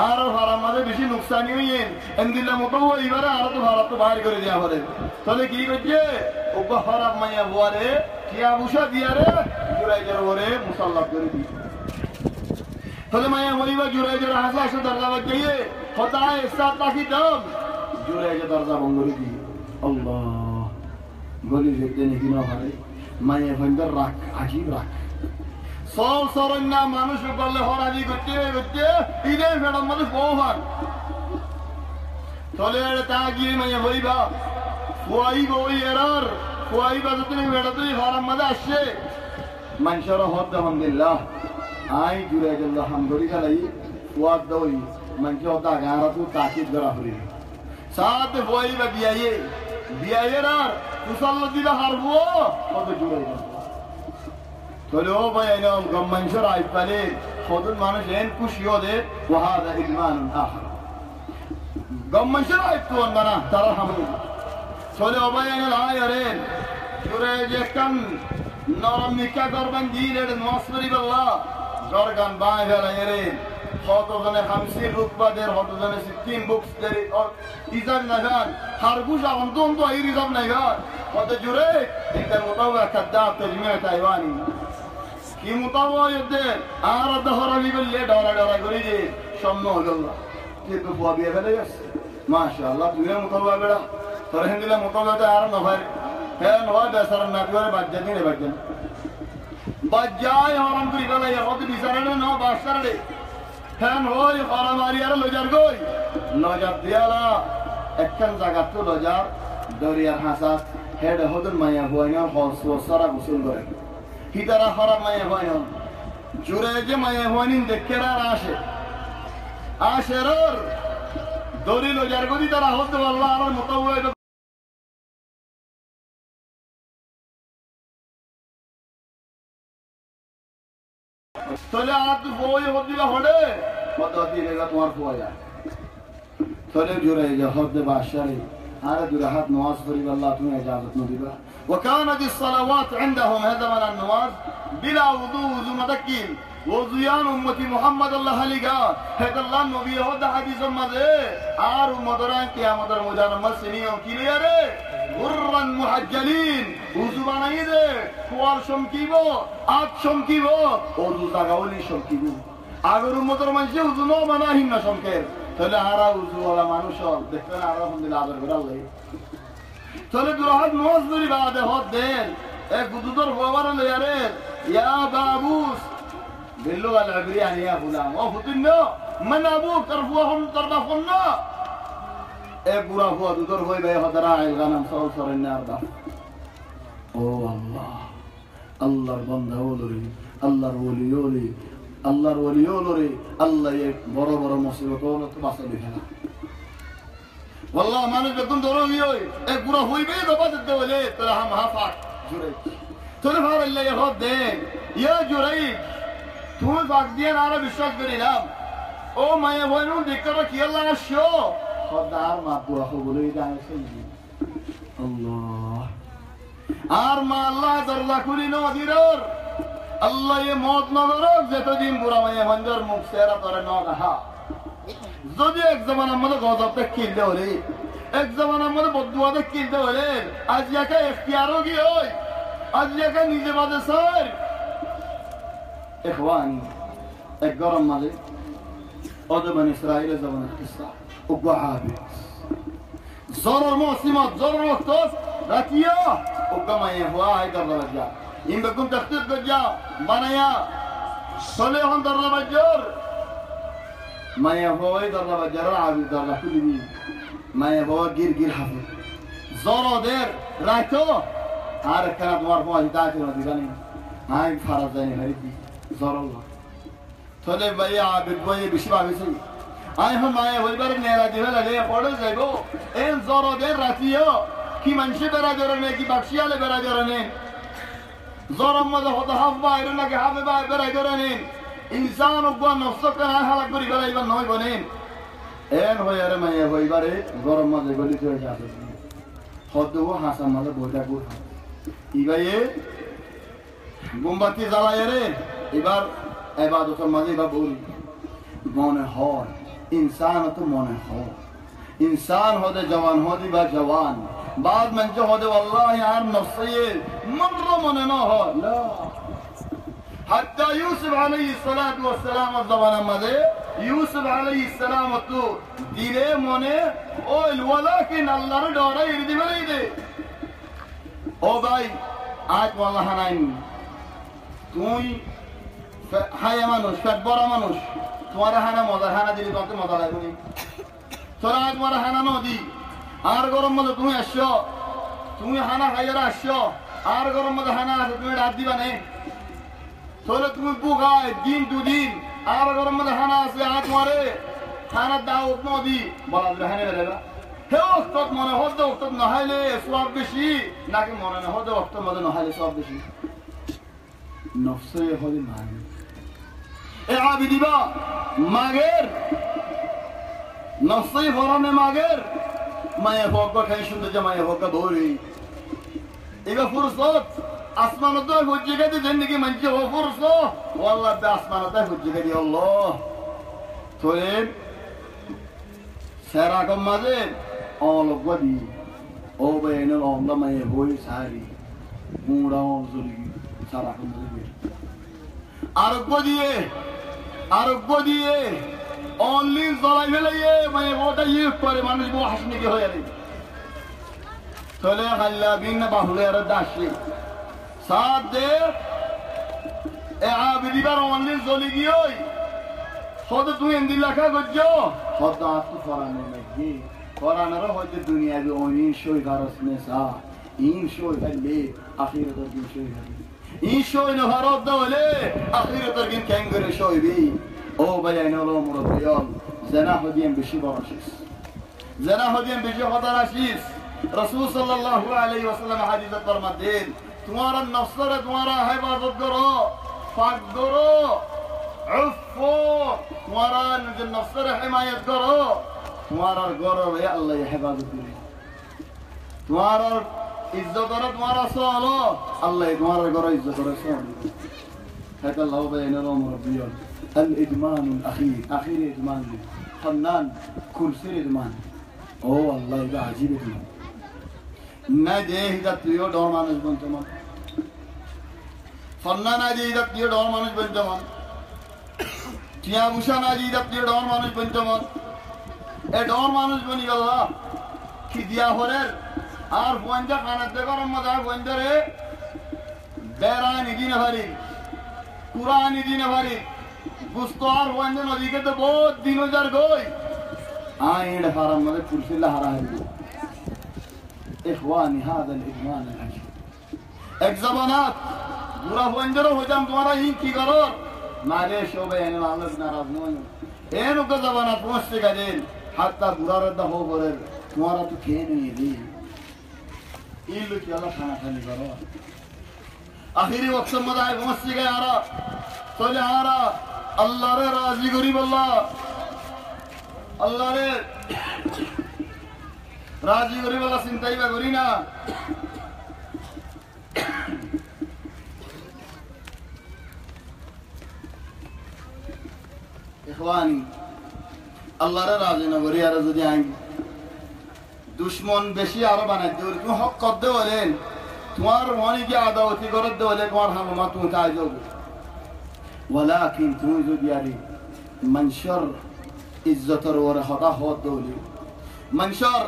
आरो फारम मजे बिशी नुकसानी हुई है अंदिला मुताव इबारे आरो तो भारत तो बाहर कर दिया हारे तोले की बच्चे उब्बा फारम मैं ये बुआरे क्या बुशा दिया रे जुरे जुरे बुआरे मुसल्लत कर दी तोले मैं ये वही बात जुरे जुरे हासा से दर्जा बच्चे ये खुदा है साथ ताकि दम जुरे जुरे दर्जा बंगोरी दी अल्लाह गोली देखते नहीं ना भाई मैं ये बंदर राख अजीब राख सौर सौरन्ना मानुष ऊपर ले हो राजी गुच्चे इधे फिर हम मतलब बोहर तोले ताकि मैं ये वही बा कोई एरर कोई बात नहीं बेटा तो ये फारम मजा अच्छे मंशरा होता हम दिल्ला आई जुरे जल्ला हम गोली का लाई वाद दोई मंशरा होता गारा तू ताकीद करा हुई साथ वही बदिया ये रार मुसल्लती ला हरबो और तो जुरे तोलो भाई ना गम मंशर आई पहले खुदन मानुष एन कुछ यो दे वहाँ दा इल्मान आखर गम मंशर आई तो अंदर तारा हम तोलो भाई ना लाए अरे जुरे जेकन नरम निका करबन दीले नवासरी बल्ला गरगन बाय गला ये হতো জনে 50 রুপা দের হতো জনে 60 বুকস দের আর ইজান নাগান হারগুশ আন্তন তো এই রিজাম নাগান কত জুরে এটা মুতাওয়া কাদ্দাব তজমিয়া তাইওয়ানি কি মুতাওয়া ইদে আর দহরাবি বললে ডরা ডরা করি যে সম্ম হলো কিন্তু বুয়া বিয়ে ফেলে গেছে মাশাআল্লাহ দুইটা মুতাওয়া বেড়া তোর হিন্দিলা মুতাওয়া তো আর নভার হ্যাঁ নয় বেসার না দিওয়ারে বাজ্জানি রে বাজ্জানি বাজ্জায় হারাম করি গলা ইয়া হতে বিচারে না বাসারে হ্যাঁ ওই ফারামারি আর লজার গই লজার দিয়ালা একখান জায়গা তো লজার দরিয়ার হাসাত হেড হদন মায়া হইনা হস সারা গোসল করে হিতারা ফারাম মায়া হইনা জুরে যে মায়া হইনি দেখেরা আসেরর দরি লজার গদি তারা হতে আল্লাহ আর মুতাওয়া तोले आप बोए होती ला होड़े होती रहेगा तुम्हारे फुआ जाए तोले जो रहेगा होते बादशाह आरे दुराहत नवाज पढ़ी अल्लाह तुम्हें इजाजत न दिला वकानत الصلوات عندهم هذا من النواز بلا وضوء وضوء متكين وضويان उम्मती मोहम्मद अल्लाह लिगा هذا الله नबी होता हदीस मदे आर उम्मतरान क़यामतर मुजारमत सिनियों क्लियर है गुर्रन मुहज्जलिन वुजू बनाई दे कुआर शमकीबो आग शमकीबो वुजू जागावली शमकीबो आगर उम्मतर मानसे वुजू न बानाहिन ना शमकेर তাহলে আরা উজু ওয়ালা মানুষ দেখবেন আলহামদুলিল্লাহ আদর করে আল্লাহ তাহলে দুরাহাত নওয়াজ করি বাদে হদ দেন এক গুদুদর বাবার লয়ারে ইয়া বাবুস বিল্লু আল আবরিয়ান ইয়া গুলাম ও ফুতিনো মান আবু তারফুহম তারফুনা এ বুড়া হুয়া দুদর হই ভাই হদরা আইল গানাম সল সরেন আরদা ও আল্লাহ আল্লাহর বান্দা ওলরি আল্লাহর ওলি ওলি আল্লাহর ওলি ওলরে আল্লাহ এক বড় বড় মুসিবত হলো তো বাঁচা দিবে না والله মানুষ যখন দরবি হয় এক বুড়া হইবে তো বাঁচতে বলে তোরা হাম হাফাক জুরে তোরে ভার আল্লাহ ইহদ দে ইয়া জুরাই তুমি বাক দিয়ে না বিশ্বাস করিলাম ও মায়া বইনু দেখরা কি আল্লাহ আসো খোদার মা বুড়া বলে যাচ্ছে আল্লাহ আর মা আল্লাহ দরলা করি না দিরর আল্লাহ ये मौत न करो যতদিন বুড়া মায়া মঞ্জর মুখ সেরা করে না রাহা যদি এক জামানার মধ্যে গজবতে কিলতে হলে এক জামানার মধ্যে বদুয়াতে কিলতে হলে আজ একা ইখতিয়ারও কি হয় আজ একা নিজে বাদে স্যার ইখওয়ানি এক গরম মাঝে অদবান ইসরায়েলের জামানার কিসসা وقعابي ضرر موسمات ضرر وقتوس راتيا وكما يهوا هاي درجة إن بكون تخطيط قجا بنايا صليهم درجة ما يهوا هاي درجة عابد درجة كل مين ما يهوا غير حفظ ضرر دير راتو عارف كنا دوار فوق داعي وديراني هاي فرزاني هربي ضرر الله صلي بيا عابد بيا بشبع بيسي আই হন মায়ে হইবার নেরা দিবে লাগে পড়ে যাইব এন জরদের রাতিও কি মানসি বেরা জরনে কি বাক্সিয়ালে বেরা জরনে জরম মজা হতে হাফ বাইরে লাগে হাফে বাই বেরা জরনে ইনসান অগবা নফস কানা হালাক করি বেরাইবার নয় বনেন এন হইয়ারে মায়ে হইবারে গরম মজা গলি চলে যাবে হদও হাসা মজা বইটা গুড় ইবাইয়ে মোমবাতি জ্বালায় রে এবার ইবাদতের মাঝে বা বলি মনে হয় इंसान तो मोने हो इंसान हो दे जवान हो दी बा जवान बाद में जो हो दे वल्लाह यार नफ्सिये मर्र मोने ना हो ला हत्ता यूसुफ अलैहि सलातु वस्सलाम ज़बाना मदे यूसुफ अलैहि सलाम तो दिले मोने ओ वलाकिन अल्लाह रे डोरा इरदी बले दे ओ भाई आज वल्लाह नाइन তুই হায়া মানুষ পেট বড় মানুষ তোমার হানা মজা হানা দিলি তোমাকে মজা লাগবে তোরা তোমার হানা নদী আর গরম মজা তুমি আসছো তুমি হানা খাইয়ারা আসছো আর গরম মজা হানা আছে তুমি রাত দিবা নে তোরে তুমি বুগায় দিন দুদিন আর গরম মজা হানা আছে আজ মারে হানা দাওত নদী বলা যাবে হানে বেলা হে ওক্ত মনে হদ ওক্ত নহাইলে সওয়াব বেশি নাকি মনে না হদ ওক্ত মজা নহাইলে সওয়াব বেশি নফসে হলি মানে এ আবিদিবা মাগের নফসে ফরনে মাগের মায়ে ভগবা খাই সুন্দর যে মায়ে ভগবা ধরি এবার ফুরসত আসমানত হুজ্জে গেছে জিন্দেগি মানছে ও ফুরসত ওয়াল্লাহ বে আসমানত হুজ্জে গেছে আল্লাহ তোরে সেরা কম মাঝে অলগবা দি ও বেনল অমলা মায়ে হই সারি মুড়া অজলি সারা কম মাঝে আরোগ্য দিয়ে অনলি জলাই ফেলাইয়ে মানে ওটা ইউজ করে মানুষ বউ হাসনি কি হয়ে যায় চলে খাল্লা বিন বাহুলে আর দাসি সাত দে এ আবিদিবার অনলি জলি গিয়ে সদ তুই এন্দি লেখা করছো সদ আত্ম ফরানো নাকি ফরানোর হয়তো দুনিয়াবি অনিন সই গারস নেশা ইন সই ফেললে আখিরাতের দিন সই হবে ইশোই না ভারত দলে আখিরাতের দিন ক্যাঙ্গারু শোইবি ও বাইন হলো মুরব্বিয়াল জানা হদিয়েন বেশি বড়শিস জানা হদিয়েন বেশি হতারাশিস রাসূল সাল্লাল্লাহু আলাইহি ওয়াসাল্লাম হাদিসে ফরমাতেন তোমার নফসরে তোমার হেফাজত করো পাক করো উফো তোমার নিজের নফসরে হিমায়ত করো তোমার গরব হে আল্লাহ হেফাজত করে তোমার ইজ্জত করে তোমার আসলো আল্লাহ তোমার ঘরে ইজ্জত করে শোন هذا الله بين المربيون الادمان الاخير ادمان فنان كل سر ادمان او والله ده عجيب ادمان ما ده ده تيو دور মানুষ বলতে মান ফন্নান আজি ده تيو دور মানুষ বলতে মান টিয়া মুশান আজি ده تيو دور মানুষ বলতে মান এ দর মানুষ বনি গেল কি দিয়া হরের আর বঞ্জা খানাতে গরম মজা বঞ্জরে বেরানি দিনে ভারি পুরানি দিনে ভারি গুস্তো আর বঞ্জা নদীকে তো বহুত দিন যার গই আইন হারাম মধ্যে কুরসিল্লা হারা হইল ইখওয়ানি হাদা الادمان العجيب এক জামানাত বুড়া বঞ্জরে হইতাম তোমরা ইন কি করো মারে শোবে এনে আল্লাহ নারাজ নয় এন ওকে জামানাত পৌঁছতে গেলেন হাত্তা বুড়ার দা হো বলে তোমরা তো খেয়ে নিয়ে দিই इल्लू की अल्लाह खाना खाने करो आखिरी वक्त में आए मस्ती गए आरा चले आरा अल्लाह रे राजी गरीब अल्लाह रे राजी गरीब अल्लाह चिंता ही करी ना इखवानी अल्लाह रे राजी ना गरी आरा जो जाएंगे दुश्मन बेशी आरो बनाते हो तुम हक कर दे बोलें तुम्हार वाणी की आदावती करत दे बोले तुम्हार हम माँ तुम ताज़ हो वलाकिन तुम जो दियारी मंशर ইজ্জতের ওরে হতাহত দৌলি মানুষের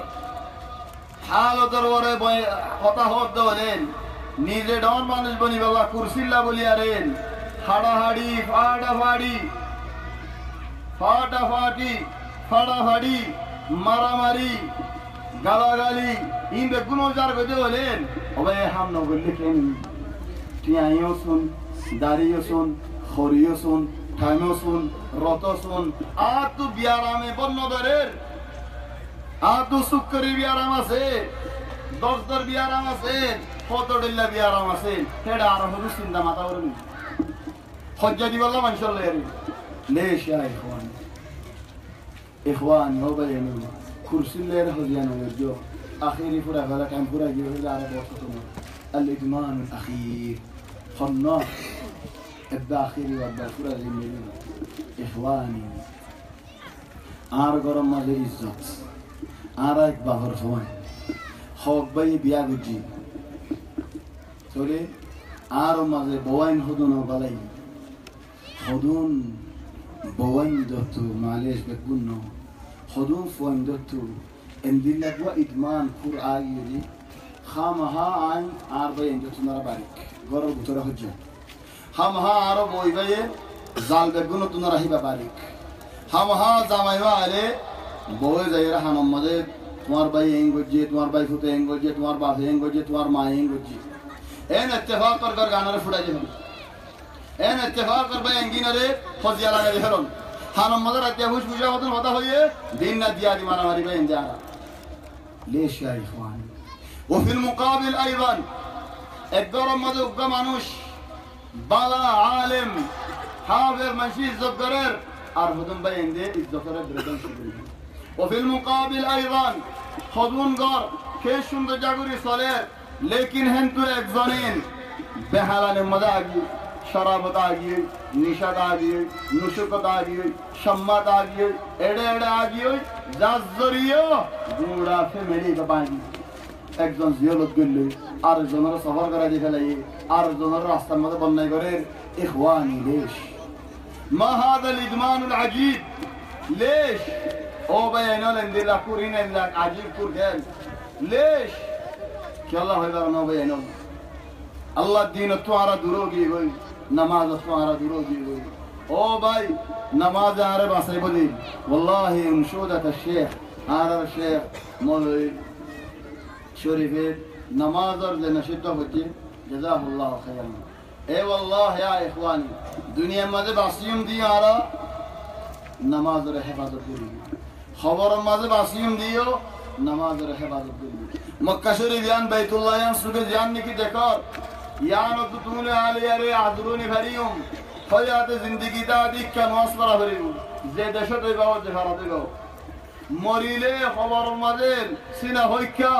হালতের ওরে হতাহত দৌলেন নিজে ডন মানুষ বনি বাবা কুরসিল্লা বলিয়ারেন হাড়াহাড়ি ফাড়াফাড়ি ফাটাফাটি ফাড়াফাড়ি মারামারি গালাগালি ইন বেগুন যার গজে হলেন ওবে হাম নগল্লি কেন টিয়াইও শুন দাড়িও শুন খড়িও শুন ঠাইমও শুন রত শুন আর তু বিয়ারামে বন্যদরের আর তু সুকরি বিয়ারাম আছে দশদর বিয়ারাম আছে ফতডিল্লা বিয়ারাম আছে হেডা আর হদু চিন্তা মাথা করবি হজ্জা দিবাল্লা মানুষের লেয়ারি লেশ ইয়া ইখওয়ানি ও বাইনু কুরসিলের হজিয়ানো جو اخيري فرا غلا كان فرا جوه على بوقتهم الادمان الاخير خنا الداخلي والداخلي زميلنا اخواني আর গরম মাঝে ইজ্জত আর এক বাহর ফোন হক বাই বিয়া গুজি চলে আর মাঝে বওয়াইন হদুন বালাই হদুন বওয়াইন দতু মালেশ বেগুন হদুন ফোন দতু اندينا بوا ادمان قرآني خامها عن عربي عند تنارا بارك غرو بتوره حجة خامها عرب ويبيه زال بيجونو تنارا هيبا بارك خامها زمايوا عليه بوي زيرا هنوم مده تمار باي انگوجي تمار باي فوتي انگوجي تمار باپ انگوجي تمار ماي انگوجي ان اتفاق کر گانره فڑا جهن ان اتفاق کر باي انگينا ري خزيالا گه هرون هنوم مده راتيا خوش پوجا ہوتن ہوتا ہوئے دین نہ دیا دی مارا ماری باي اندارا ليش يا إخواني وفي المقابل أيضا الدرم مدوق مانوش بلا عالم حافظ منشي الزبرر أرفضن بين دي الزبرر بردن شبرين وفي المقابل أيضا خدون غار كيشون دو جاگوري صالير لكن هنتو اكزانين بحالان مداغي شرابت آگي نشاد آگي نشوكت آگي شمات آگي এড়ে এড়ে آگي জাজরিও গুড়া ফ্যামিলি বাবাজি একজন জিয়ারত করলে আর জনের সফর করা দেখালাই আর জনের রাস্তার মধ্যে বন্যাই করে ইখওয়ানি ليش ما هذا الادمان العجيب ليش او بينال ان لا كورين ان عجيب كورجل ليش কি আল্লাহ হইবার না বয়ানো আল্লাহ দিন তোরা দুরোগি হই নামাজ তোরা দুরোগি হই ও ভাই নামাজ আরে বাসাই বলি والله انشوده الشيخ আর শেখ মৌলভী শরীফের নামাজের যে নশিত হচ্ছে জাযাহুল্লাহ খাইরান এ والله يا اخواني দুনিয়ার মধ্যে বাসিয়ম দিয়ে আর নামাজের হেফাজত করি খবরের মধ্যে বাসিয়ম দিও নামাজের হেফাজত করি মক্কা শরীফ ইয়ান বাইতুল্লাহ ইয়ান সুবে জান নাকি দেখো ইয়ান তুতুনে আলিয়ারে আদরুনি ভারিয়ম হায়াতে জিন্দেগি দা দিক নওয়াসরা ভারিয়ম যে দেশে দইবাও যে ভারতে গাও মরিলে খবর মাঝে সিনা হইকা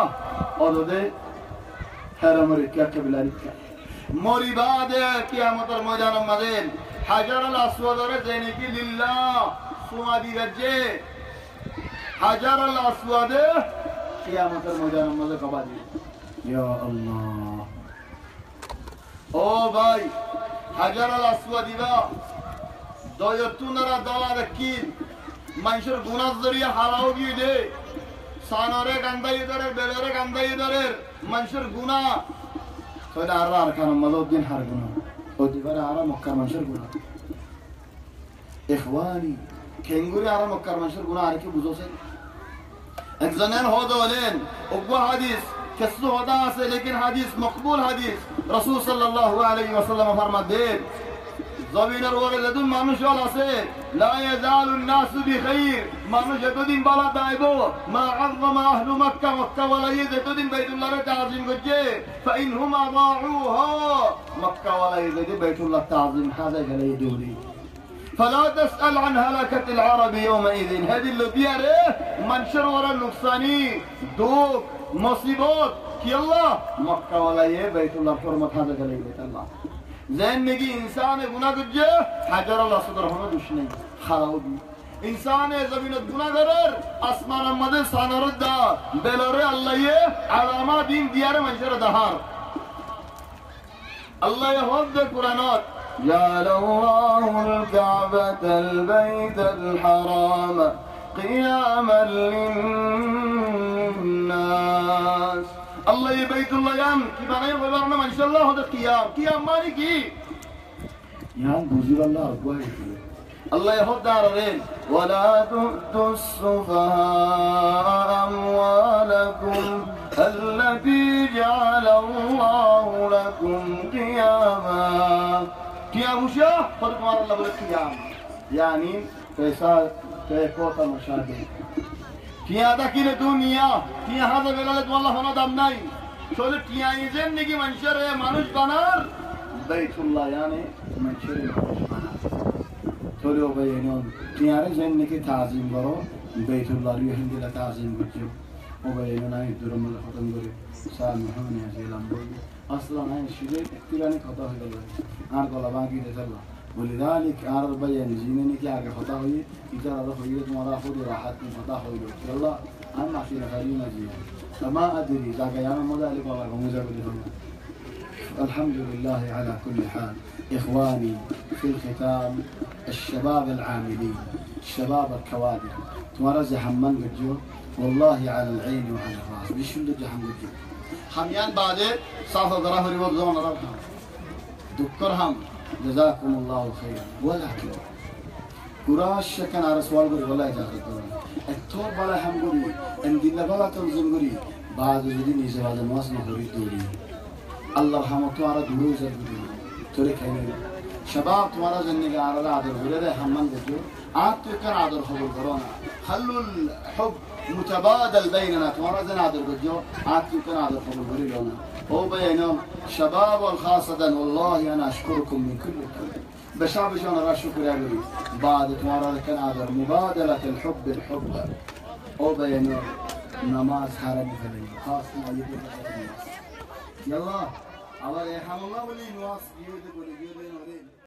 অদে হারামরিকা কবিলারিকা মরিবাদে কিয়ামতের ময়দানের মাঝে হাজার আল আসওয়াদরে দেনে কি লিল্লাহ সুমাদি রাজ্যে হাজার আল আসওয়াদে কিয়ামতের ময়দানের মাঝে কবাদি ইয়া আল্লাহ ও ভাই হাজার আল আসওয়াদিবা দয়তুনারা দাওয়া রাখিন মানুষের গুনাহ জরিয়া হারাও গিয়ে দে সানরে গান্দাই দরে বেলরে গান্দাই দরে মানুষের গুনাহ তোরা আর কারণ মদদিন হার গুনাহ ওদিবারে আর মক্কার মানুষের গুনাহ ইখওয়ানি কেঙ্গুরি আর মক্কার মানুষের গুনাহ আর কি বুঝোছেন একজনের হদ হলেন ওগো হাদিস কেসু হদা আছে লেকিন হাদিস মকবুল হাদিস রাসূল সাল্লাল্লাহু আলাইহি ওয়াসাল্লাম ফরমাতেন জমিনের ওরে যতদিন মানুষ আছে লা ইয়াজালুন নাসু বিখাইর মানুষ যতদিন বালা দাইবো মা আযমা আহলু মক্কা মক্কা ওয়ালাই যতদিন বাইতুল্লাহর তাজিম করছে ফাইনহুম আদাউহা মক্কা ওয়ালাই যদি বাইতুল্লাহ তাজিম হাজা গলে দৌড়ি فلا تسأل عن هلكة العرب يومئذ هذه اللي بياره منشر ورا النقصاني دوك مصيبات كي الله مكة ولايه بيت الله حرمت هذا قال بيت الله زين نجي إنسان गुनाह करे حجر الله صدر होना दुश्मन خلاودي إنسان زمين गुनाह करे आसमान मदे सानरद दा बेलरे अल्लाह ये علامات दीन दियारे मंशर दहार अल्लाह ये होद कुरानत جعل الله الكعبة البيت الحرام قياما للناس الله يبيت الله يان كيف أنا يقولنا ما شاء الله هذا قيام ماني كي يان بوزي الله أقوى الله يهود دارين ولا تؤتوا السفهاء أموالكم التي جعل الله لكم قياما قيام شاه فرق مار الله بالقيام يعني पैसा कोता मशादे किया दा कि दुनिया किया हदा बेलाले तुम्हाला होना दाम नाही चले किया इजेन निकी मनशर है मानुष बनार बैतुल्लाह यानी मनशर बनार चले ओ भाई नो किया रे जेन निकी ताजीम करो बैतुल्लाह री हिंदीला ताजीम करो ओ भाई नो नाही दुरमल खत्म करे सामहूनी अजलम बोल असला नाही शिदे तिरानी खता हो गलो आर गला बाकी दे चला ولذلك أعرض بيان زينني كي أعرف خطأ هي إذا رضى خيرت مرة خذ راحت من خطأ هي يلا أنا في نخلينا زين فما أدري إذا كان مذلك والله مزعج لهم الحمد لله على كل حال إخواني في الختام الشباب العاملين الشباب الكوادر تمرز حمان بجو والله على العين وعلى الراس بيشون دجحم بجو حميان بعد صافة ظهر يوضون ربهم دكرهم جزاكم الله خيرا ولكن قراش كان على سؤال قري والله إجازة قري التور بلا هم قري إن دين بلا تنظم قري بعد جدين إزواج الناس نقولي دوري الله رحمه تعالى دروز القري توري كيني شباب تمارا جنني على العذر قري ده همّن بجو عاد كان عذر خبر قرانا خلوا الحب متبادل بيننا تمارا جن عذر بجو عاد كان عذر خبر قري لنا هو بينهم شباب الخاصة والله أنا أشكركم من كل قلب بشعب شان را شكر أقولي بعد تمارا كان عذر مبادلة الحب هو بينهم نماز حرم فلي خاصة يبقى الناس يلا الله يرحم الله ولي نواس يودك ولي